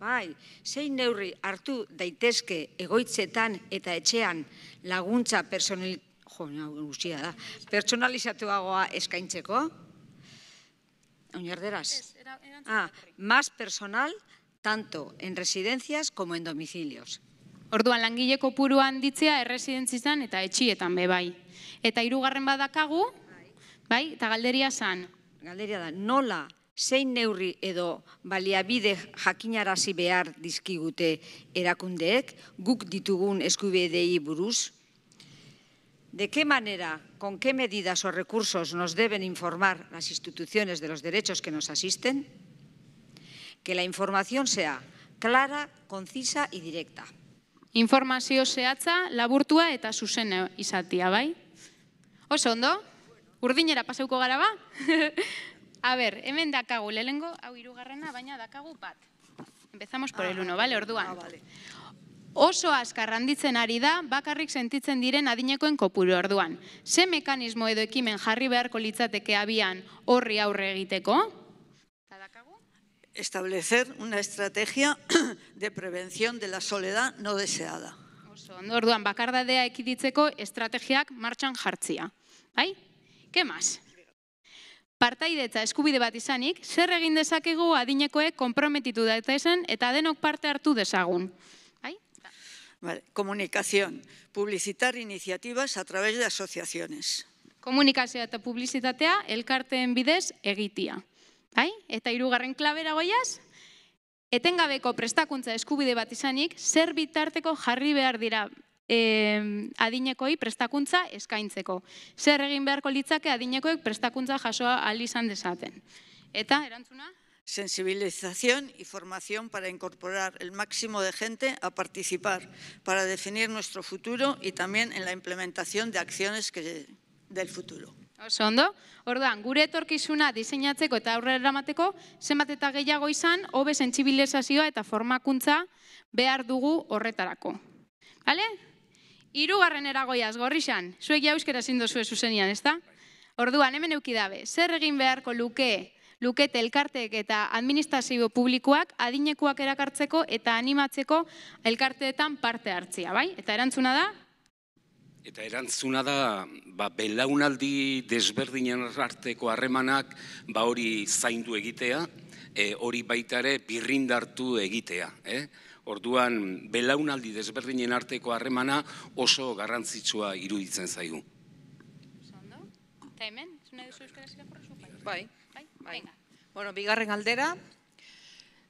Bai, zein neurri hartu daitezke egoitzetan eta etxean laguntza pertsonalizatuagoa eskaintzeko? Oinerderaz. Más personal, tanto en residencias como en domicilios. Orduan, langile kopurua handitzea erresidentzietan eta etxietan bai. Eta 3. badakagu, bai, eta galderia zan. Galderia da, nola, zein neurri edo baliabide jakinarazi behar dizkigute erakundeek, guk ditugun eskubidei buruz? ¿De qué manera, con qué medidas o recursos nos deben informar las instituciones de los derechos que nos asisten? Que la información sea clara, concisa y directa. Informazio zehatza, laburtua eta zuzena izatea, bai? Oso ondo? Urdinera pasauko gara ba? Hemen dakagu, lehengo, hau 3. baina dakagu bat. Empezamos por el 1, bale, orduan. Oso azkar handitzen ari da, bakarrik sentitzen diren adinekoen kopuru orduan. Ze mekanismo edo ekimen jarri beharko litzateke abian horri aurre egiteko? Establecer una estrategia de prevención de la soledad no deseada. Oso ondo, orduan, bakardadea ekiditzeko estrategiak martxan jartzia. Bai? ¿Qué más? Partaidetza eskubide bat izanik, zer egin dezakegu adinekoek konprometitu daitezen eta denok parte hartu dezagun. Vale. Comunicación. Publicitar iniciativas a través de asociaciones. Komunikazioa eta publizitatea elkarteen bidez egitea. Eta hirugarren klabera goiaz, etengabeko prestakuntza eskubide bat izanik, zer bitarteko jarri behar dira adinekoi prestakuntza eskaintzeko. Zer egin beharko litzake adinekoek prestakuntza jasoa ahal izan dezaten. Eta, erantzuna? Sensibilización y formación para incorporar el máximo de gente a participar, para definir nuestro futuro y también en la implementación de acciones del futuro. Oso ondo. Orduan, gure etorkizuna diseinatzeko eta aurrera eramateko, zenbat eta gehiago izan, hobe sentsibilizazioa eta formakuntza behar dugu horretarako. Bale? Hirugarren eragoiaz, Gorrixan, zuek ja euskera ezin duzue zuzenian, ezta? Orduan, hemen eukidabe, zer egin beharko lukete elkarteek eta administrazio publikoak adinekoak erakartzeko eta animatzeko elkarteetan parte hartzia, bai? Eta erantzuna da? Eta erantzuna da, belaunaldi desberdinen arteko harremanak hori zaindu egitea, hori baita ere birrindartu egitea. Orduan, belaunaldi desberdinen arteko harremana oso garrantzitsua iruditzen zaigu. Eta hemen, zune duzu euskaraz irakurra? Bai. Bueno, bigarren galdera,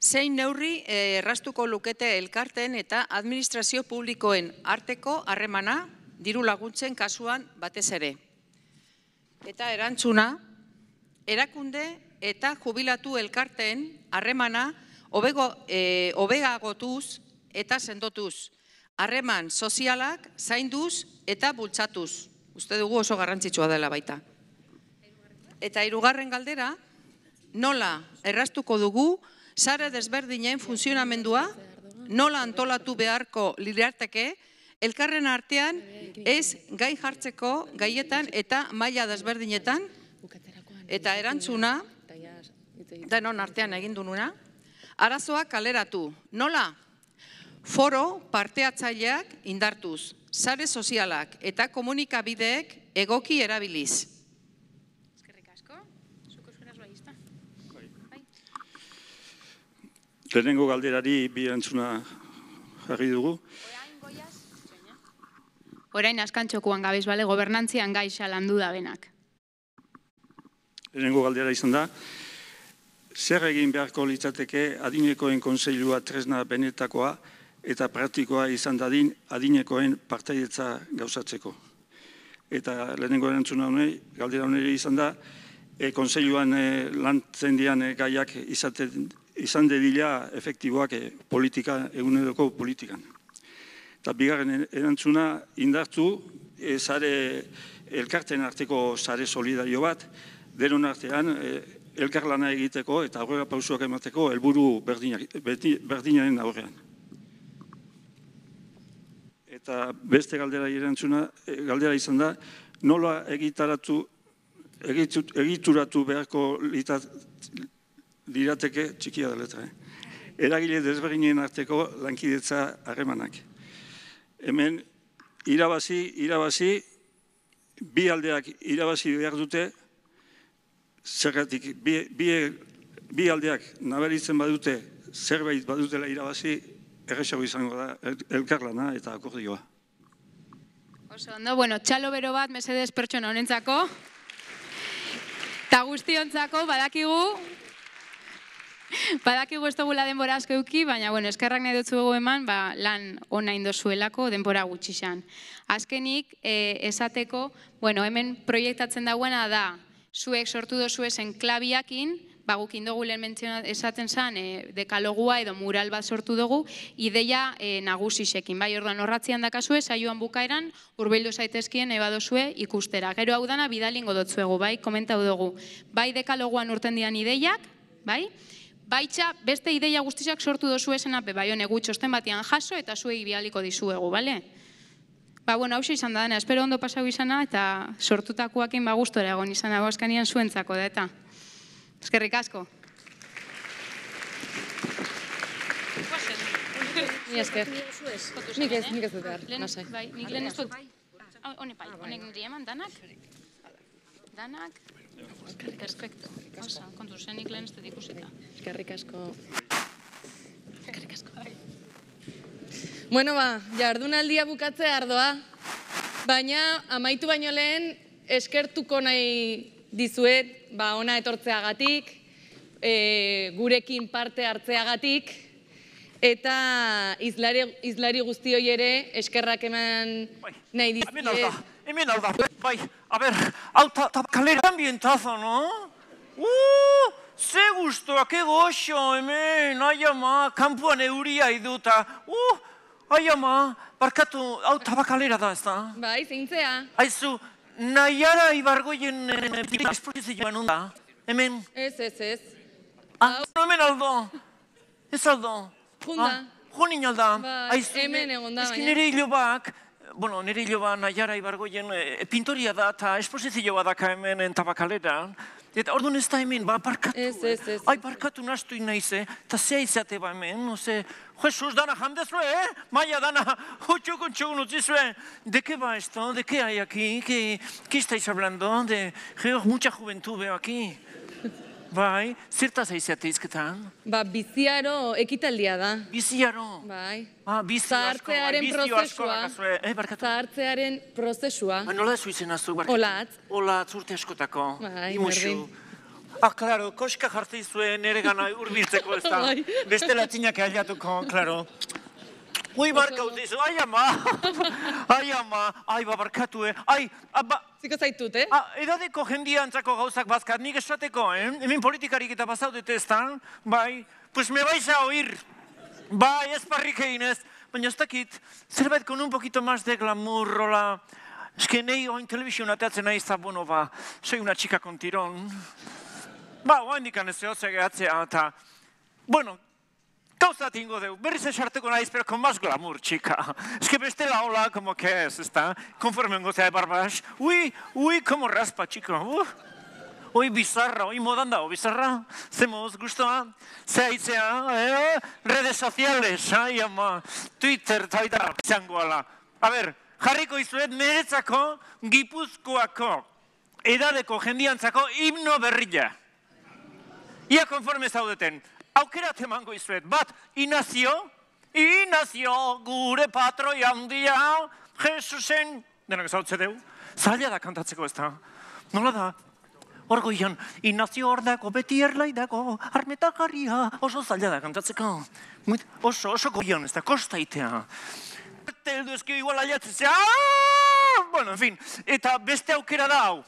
zein neurri erraztuko lukete elkarteen eta administrazio publikoen arteko harremana diru laguntzen kasuan batez ere. Eta erantzuna, erakunde eta jubilatu elkarteen harremana hobegagotuz eta sendotuz, harreman sozialak zainduz eta bultzatuz. Uste dugu oso garrantzitsua dela baita. Eta hirugarren galdera, nola erraztuko dugu sare desberdinen funtzionamendua, nola antolatu beharko lirateke, elkarren artean ez gai jartzeko gaietan eta maila desberdinetan, eta erantzuna, denon artean egin dununa, arazoak kaleratu. Nola? Foro parteatzaileak indartuz, sare sozialak eta komunikabideek egoki erabiliz. Lehenengo galderari bi erantzuna jarri dugu. Orain askantxokuan gabiz, bale, gobernantzian gaixa landu da benak. Lehenengo galdera izan da, zer egin beharko litzateke adinekoen kontseilua tresna benetakoa eta praktikoa izan dadin adinekoen partaidetza gauzatzeko. Eta lehenengo erantzuna honei, galdera honeri izan da, kontseiluan lantzen dian gaiak izan dedila efektiboak politika, eguneroko politikan. Eta bigarren erantzuna indartu elkarten arteko sare solidario bat, denon artean elkarlana egiteko eta aurrera pausuak emateko helburu berdinaren aurrean. Eta beste galdera izan da, nola egituratu beharko lirateke, txikia da letra, eragile desberdinen arteko lankidetza harremanak. Hemen, irabazi, bi aldeak irabazi behar dute, zergatik, bi aldeak nabaritzen badute, zerbait badutela irabazi, erresago izango da elkarlana eta akordioa. Oso ondo, bueno, txalo bero bat, mesedez pertsona honentzako, eta guztiontzako badakigu ez dugula denbora asko euki, baina, bueno, eskerrak nahi dutzu egu eman, lan ona indozuelako denbora gutxixan. Azkenik, esateko, bueno, hemen proiektatzen dagoena da, zuek sortu dozuezen klabiakin, guk indogu lehen esaten zen dekalogua edo mural bat sortu dugu, ideia nagusisekin. Bai, orduan horratzian dakazue, saioan bukaeran, urbildu zaitezkien ebadozue ikustera. Gero hau dana bidalingo dotzuegu, bai, komentau dugu. Bai, dekaloguan urten dian ideiak, bai, baitxa beste ideia guztiak sortu dozu esenape, bai, hone gutxosten batian jaso eta zuei bidaliko dizuegu, bale? Ba, bueno, hau izan da dena, espero ondo pasau izana eta sortutakoakin gustora egon izan abazkanian zuentzako da eta. Eskerrik asko. Ni esker. Nik ez dut behar, nasai. Nik lehen ez dut. Honek nire eman, danak? Danak? Perfecto. Osa, kontu zenik lehen ez dut ikusita. Eskerrik asko. Bueno, jardunaldia bukatzea ardoa, baina amaitu baino lehen eskertuko nahi dizuet, ona etortzeagatik, gurekin parte hartzeagatik, eta izlari guztioi ere eskerrak eman nahi dizuet. Hemen alda, bai, a ber, hau tabakalera ambientazo, no? Ze guztua, ke goxo, hemen, ai ama, kanpuan euria iduta, ai ama, barkatu, hau tabakalera da, ez da? Bai, zeintzea. Aizu, Naiara Ibargoien esposizioan onda, hemen? Ez. Hemen aldo, ez aldo. Junda. Junin alda. Bai, hemen egon da, baina. Ezki nire hilobak, nire hiloba Naiara Ibargoien pintoria da, eta esposizioa daka hemen tabakalera. Eta orduan ez da hemen, barkatu. Ez. Ai, barkatu nastu inaize, eta zea izate ba hemen, Jesus, dana jandezue, Maia dana, txukun utzizue. ¿De qué va esto? ¿De qué hay aquí? ¿Qué estáis hablando? Mucha juventud veo aquí. Bai, zertaz aizate izketan? Biziaro ekitaldia da. Biziaro? Bai. Zahartzearen prozesua. Zahartzearen prozesua. Nola ez huizen aztu, barkatu? Olatz. Olatz, urte askotako. Bai, berdin. Klaro, koska jartze izuen ere gana urbiltzeko ez da. Beste latzinak ailatuko, klaro. Ui, barka utizu, ai ama, ai barkatu, Ziko zaitut, Edadeko jendia antzako gauzak bazkat, nik esateko, hemen politikarik eta bazaudete ez da, bai, pues me vais a oír, bai, ez parrik egin ez, baina ez dakit, zerbait con un poquito más de glamour, rola, es que nahi oin telebizioan ateatzen nahi za, soy una chica con tirón, oain dikan ez zehotze gehatzea, eta, gauza tingo deu, berriz esarteko nahiz, pero con más glamour, chica. Es que bestela hola, como que es, ¿está? Conforme un gozea de barbas. Uy, como raspa, chica. Uy, bizarra, uy, modan dago, bizarra. Zemos, gustoa, zehaitzea, redes sociales, ai, ama, Twitter, taita, izangoala. A ver, jarriko izuet, niretzako, Gipuzkoako, edadeko jendiantzako, himno berrilla. Ia konforme zaudeten. Aukerat emango izuet, bat, Inazio, gure patroi handia, Jesusen, denak zautze deu, zaila da kantatzeko ez da. Nola da? Hor goian, Inazio hor dago, beti erlai dago, armetagarria, oso zaila da kantatzeko. Oso goian ez da, kostaitea. Teldu ezkio igual aiatzea, en fin, eta beste aukera da hau.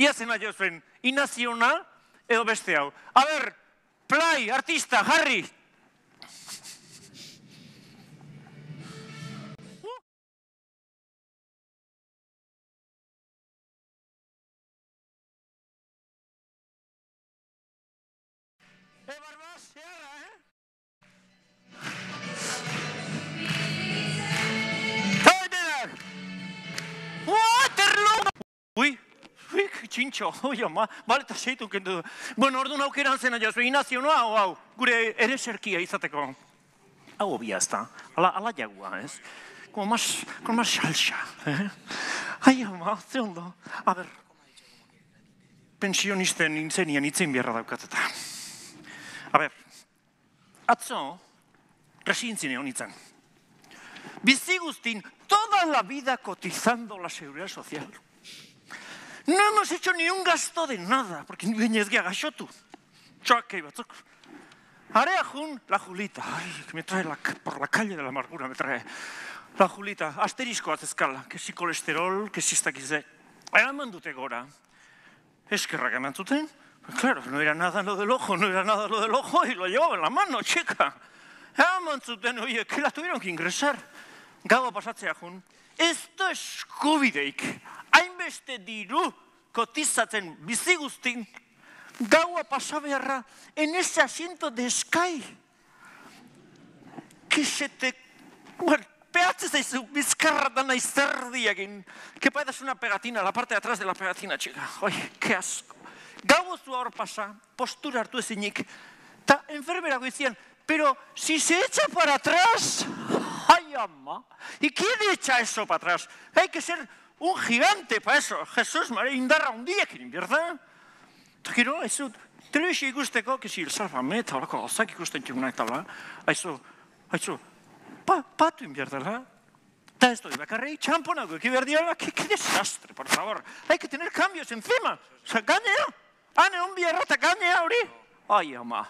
Iazen aio zuen, Inaziona edo beste hau. A ber, Play, artista, Harry. Barbas, Waterloo! Uy, txintxo, oi ama, baleta seitu kendu. Orduan aukeran zena jazu, Inazioa, hau, gure ere serkia izateko. Hau obia ez da, ala jagua, ez? Con más salsa, Ai ama, ze ondo. A ber, pensionisten nintzenian itzen beharra daukateta. A ber, atzo, residentzine honitzen. Bizi guztin, toda la vida cotizando la seguridad social. No hemos hecho ni un gasto de nada, porque ni baina ez gea gaxotu. Txakei batzuk. Area jun, la Julita. Ay, que me trae por la calle de la amargura, me trae. La Julita, asterisco azezkala, que si colesterol, que si ez dakize. Eman dute gora. Eskerrak eman zuten. Claro, no era nada lo del ojo, y lo llevaba en la mano, chica. Eman zuten, oye, que la tuvieron que ingresar. Gaua pasatzea jun. Ez da eskubideik. Hainbeste diru kotizatzen bizi guztin, gaua pasabearra en ese asiento de Sky. Que se te... peatze zaizu bizkarra dana izerdiagin. Que paedas una pegatina, la parte de atrás de la pegatina, chica. Oye, que asco. Gau zua hor pasa, postura hartu ezinik. Ta enfermera goizian, pero si se echa para atrás... Ay, ama. ¿Y quién echa eso para atrás? Hay que ser un gigante para eso. Jesús, María, indarra un día, ¿verdad? Eta gero, haizu, telebizio ikusteko, kezi, el Salvame eta horako gauzak ikusten txugunak tala, haizu, patu inbiar dela, eta ez doi bakarri, txamponago eki behar diala, que desastre, por favor, hay que tener cambios encima, oza, gainea, hane hon biarra eta gainea hori, ai, ama,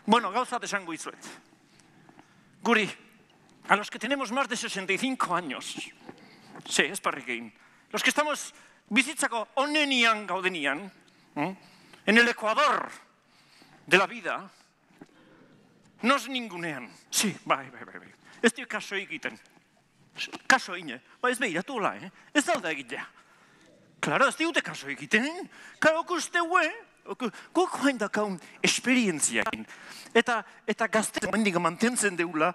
bueno, gauzat esango izuet, guri, a los que tenemos más de 65 años, sí, ez parrikein, los que estamos bizitzako onenian gaudenian, en el Ecuador de la vida, nos ningunean. Sí, bai. Ez dio kaso egiten. Kaso egine. Ez behiratu hola, ez alda egitea. Claro, ez diute kaso egiten. Claro, okusteue, guk hain dakaun esperientzia. Eta gazte mendiga mantentzen deula,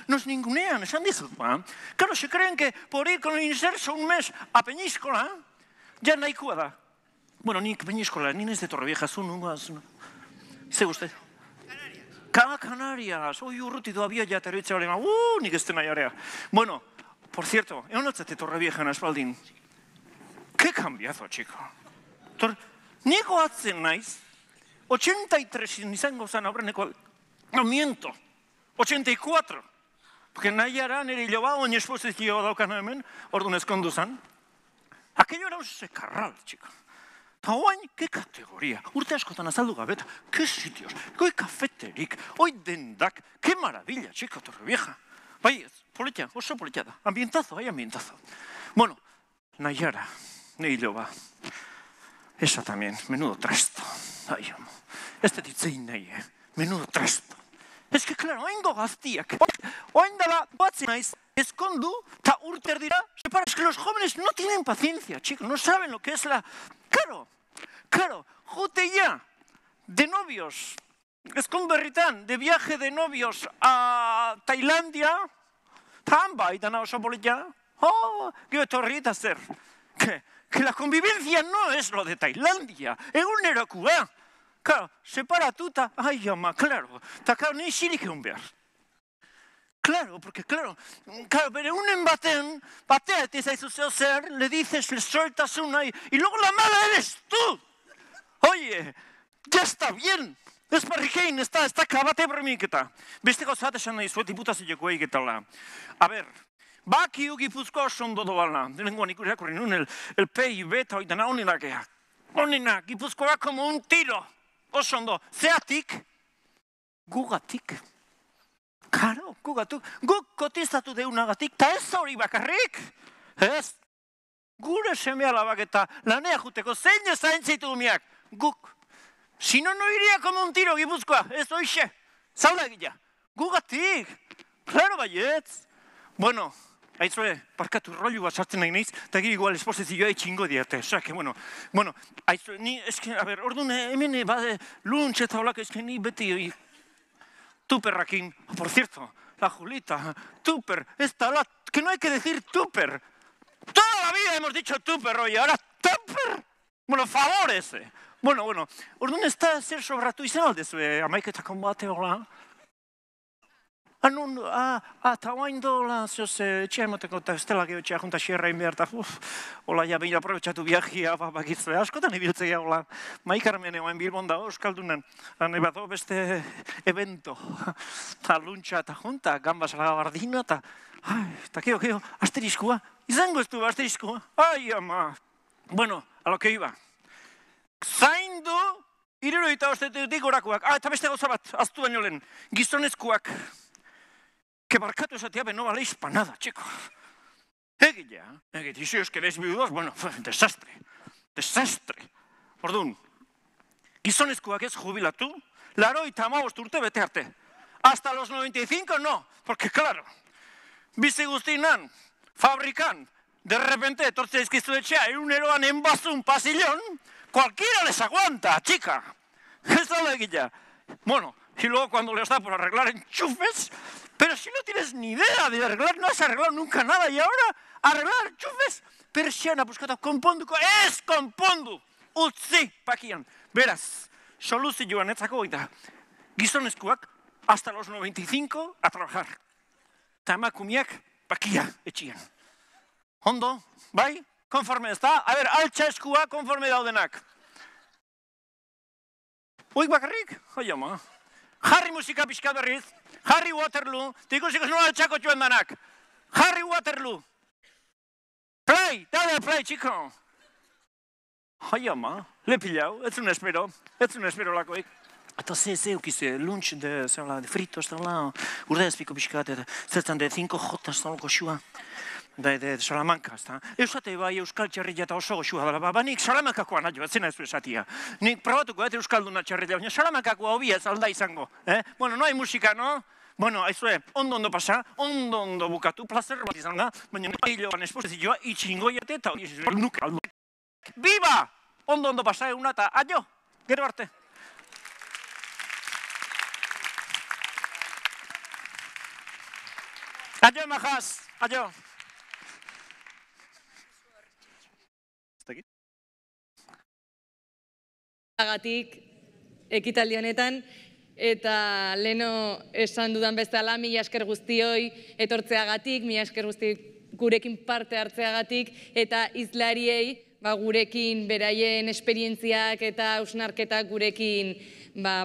nos ningunean, esan dizut, ba? Claro, se creen que por ir con el inserso un mes a Peñíscola, ya nahikoa da. Bueno, nik Peñíscola, ni nez de Torrevieja, ze uste? Canarias, oi urruti doabia ja territza horrema, nik ez dena jarea. Bueno, por cierto, egon atzate Torrevieja espaldin. Ke cambiazo, chico. Niko atzen naiz, 83 izango zan aurreneko, no miento, 84. Porque nahiara nire hiloba, oin esposizio daukan hemen, orduan eskondu zan. Aquello era un secarral, chico. Eta oain, ke kategoria, urte askotan azaldu gabeta, ke sitios, goi kafeterik, oi dendak, ke maravilla, chico, Torrevieja. Bai, politia, oso politia da, ambientazo, ambientazo. Bueno, nahiara, nire hiloba, esa también, menudo trasto. Ai, amo, ez te ditzein nahi, menudo trasto. Es que, claro, oingo gaztiak, oain dala, batzen naiz, escondu, ta urter dira, es que los jóvenes no tienen paciencia, chicos, no saben lo que es la... Claro, jote ya, de novios, esconberritan, de viaje de novios a Tailandia, tan bai, dana oso politia, gero etorri zer, que la convivencia no es lo de Tailandia, egunerokua. Claro, separatuta, ai ama, claro, eta claro, nahi xirik egon behar. Claro, porque claro, bere unen batea eta izaizu zeo zer, le dices, le sueltas una y luego la mala eres tú. Oye, ya está bien. Ez barrikein, ez da kabate bremiketa. Beste gauzat esan nahi zuet iputazileko egitala. A ver, baki Gipuzkoa oso ondo doala. Denengoan irakurri nun el PIB eta oidana onenak. Onenak, Gipuzkoa como un tiro. Oso ondo, zeatik, gugatik. Karo, gugatuk, guk kotizatu deunagatik, eta ez hori bakarrik. Ez, gure seme alabak eta lanea juteko zein zaintzitu umiak. Guk, si no iría como un tiro Gipuzkoa, ez oixe, zaula egila. Gugatik, claro baietz. Bueno, aitzue, parkatu rollu bat sartzen nahi naiz, eta gire igual esposizioa etxingo diate. Osa, que bueno, aitzue, ni, eske, a ver, orduan, hemen bade luntz eta holak, eske, ni beti tuperrakin. Por cierto, la Julita, tuper, esta la, que no hay que decir tuper. Toda la vida hemos dicho tuper, oye, ahora tuper. Bueno, favor ese. Bueno, orduan ez da zer sobratu izan aldezue, amaiketako bate hola. Eta oain dola, etxea emoteko, eta estela geho etxea junta xerrain behar, eta hola, ja behir aprobetsatu viajia, bakitzue, askotan ibiltzea, hola, maikarmen egoen Bilbon da, Euskaldunen, hane bat beste evento, eta luntxa eta junta, gambas gabardina, eta geho, asteriskua, izango ez du asteriskua, ai, ama. Bueno, a lo que iba. Zaindu, iruroita ostetetik orakoak, eta beste gauza bat, aztu baino lehen, gizonezkoak, que barkatu esatea no valéis para nada, chico. Egitea, y si os queréis viudos, bueno, desastre. Orduan, gizonezkoak ez jubilatu, 85 urte bete arte. Hasta los 95 no, porque claro, bizi guztinan, fabrikan, de repente etortzea izkizu etxea, eruneroan enbazun pasillón, cualquiera les aguanta, chica. Ez da egitea. Bueno, y luego cuando les da por arreglar enchufes, pero si no tienes ni idea de arreglar, no has arreglado nunca nada, y ahora arreglar enchufes, persiana buscata konponduko, ez konpondu, utzi pakian. Beraz, soluzioan etzako eta gizonezkoak hasta los 95 a trabajar. Eta emakumiak pakia etxian. Ondo, bai? Konforme ez da? A ver, altxa eskua konforme daudenak. Oik bakarrik? Oi ama. Jarri musika pixka berriz. Jarri Waterloo. Tikusiko nola altxako txuen danak. Jarri Waterloo. Play, dale play, chico. Oi ama. Le pilau, ez un espero lakoik. Eta ze eukize, lunch de frito, urde ezpiko pixkat, zertan de 5 jotas zaloko xua. De Salamanca, ezta? Eusate bai euskal txarrila eta oso goxua dela, nik Salamankakoa nahi bat, zena ez du esatia. Nik probatuko, euskalduna txarrila, baina Salamankakoa hobi ez alda izango. Bueno, no hai musika, no? Bueno, aizue, ondo pasa, ondo bukatu, placer bat izan da, baina hiloan esposizioa itxingoiate eta nuke aldo. Biba! Ondo pasa eguna eta adio, gero arte. Adio, majaz, adio. Agatik, ekitaldi honetan, eta leno esan dudan bezala, mila esker guztioi etortzeagatik, mila esker guztioi gurekin parte hartzeagatik, eta hizlariei gurekin beraien esperientziak eta hausnarketak gurekin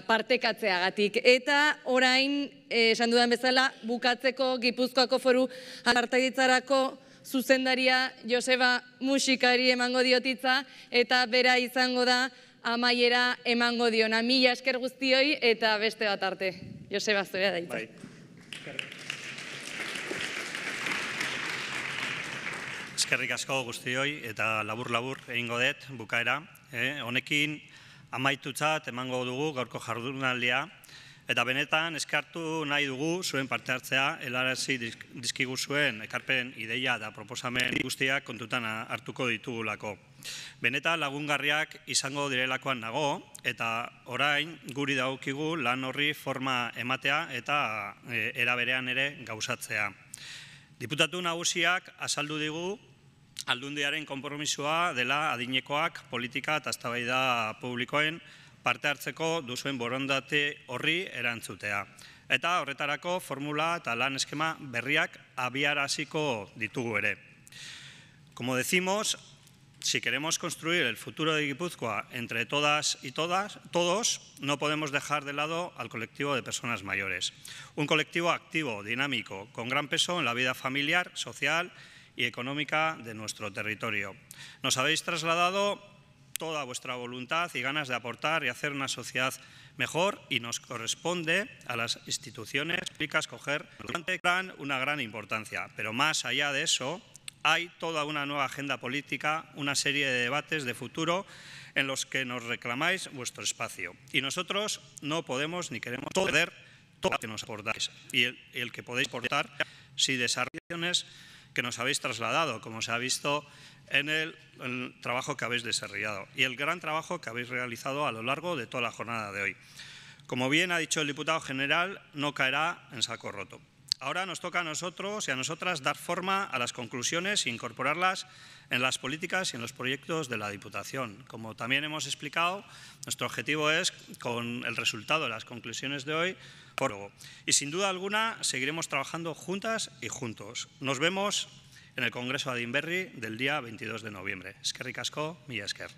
partekatzeagatik. Eta orain, esan dudan bezala, bukatzeko Gipuzkoako Foru Partaidetzarako zuzendaria Joseba Musikari emango diotitza, eta bera izango da amaiera emango diona. Mila esker guztioi eta beste bat arte. Joseba, zurea da hitza. Eskerrik asko guztioi eta labur egingo dut bukaera. Honekin amaitutzat emango dugu gaurko jardunaldia, eta benetan eskartu nahi dugu zuen parte hartzea, helarazi dizkigu zuen ekarpen ideia eta proposamen guztiak kontutan hartuko ditugulako. Benetan lagungarriak izango direlakoan nago, eta orain guri dagokigu lan horri forma ematea eta era berean ere gauzatzea. Diputatu nagusiak azaldu digu Aldundiaren konpromisoa dela adinekoak politika eta eztabaida publikoen parte hartzeko duzuen borondate horri erantzutea. Eta horretarako formula eta lan eskema berriak abiaraziko ditugu ere. Como decimos, si queremos construir el futuro de Guipúzcoa entre todas y todos, no podemos dejar de lado al colectivo de personas mayores. Un colectivo activo, dinámico, con gran peso en la vida familiar, social y económica de nuestro territorio. Nos habéis trasladado toda vuestra voluntad y ganas de aportar y hacer una sociedad mejor, y nos corresponde a las instituciones públicas coger una gran importancia. Pero más allá de eso, hay toda una nueva agenda política, una serie de debates de futuro en los que nos reclamáis vuestro espacio. Y nosotros no podemos ni queremos perder todo lo que nos aportáis y el que podéis aportar si desarrollaciones que nos habéis trasladado, como se ha visto en el trabajo que habéis desarrollado y el gran trabajo que habéis realizado a lo largo de toda la jornada de hoy. Como bien ha dicho el diputado general, no caerá en saco roto. Ahora nos toca a nosotros y a nosotras dar forma a las conclusiones e incorporarlas en las políticas y en los proyectos de la Diputación. Como también hemos explicado, nuestro objetivo es, con el resultado de las conclusiones de hoy, y sin duda alguna seguiremos trabajando juntas y juntos. Nos vemos en el Congreso Adinberri del día 22 de noviembre. Eskerrik asko, mila esker.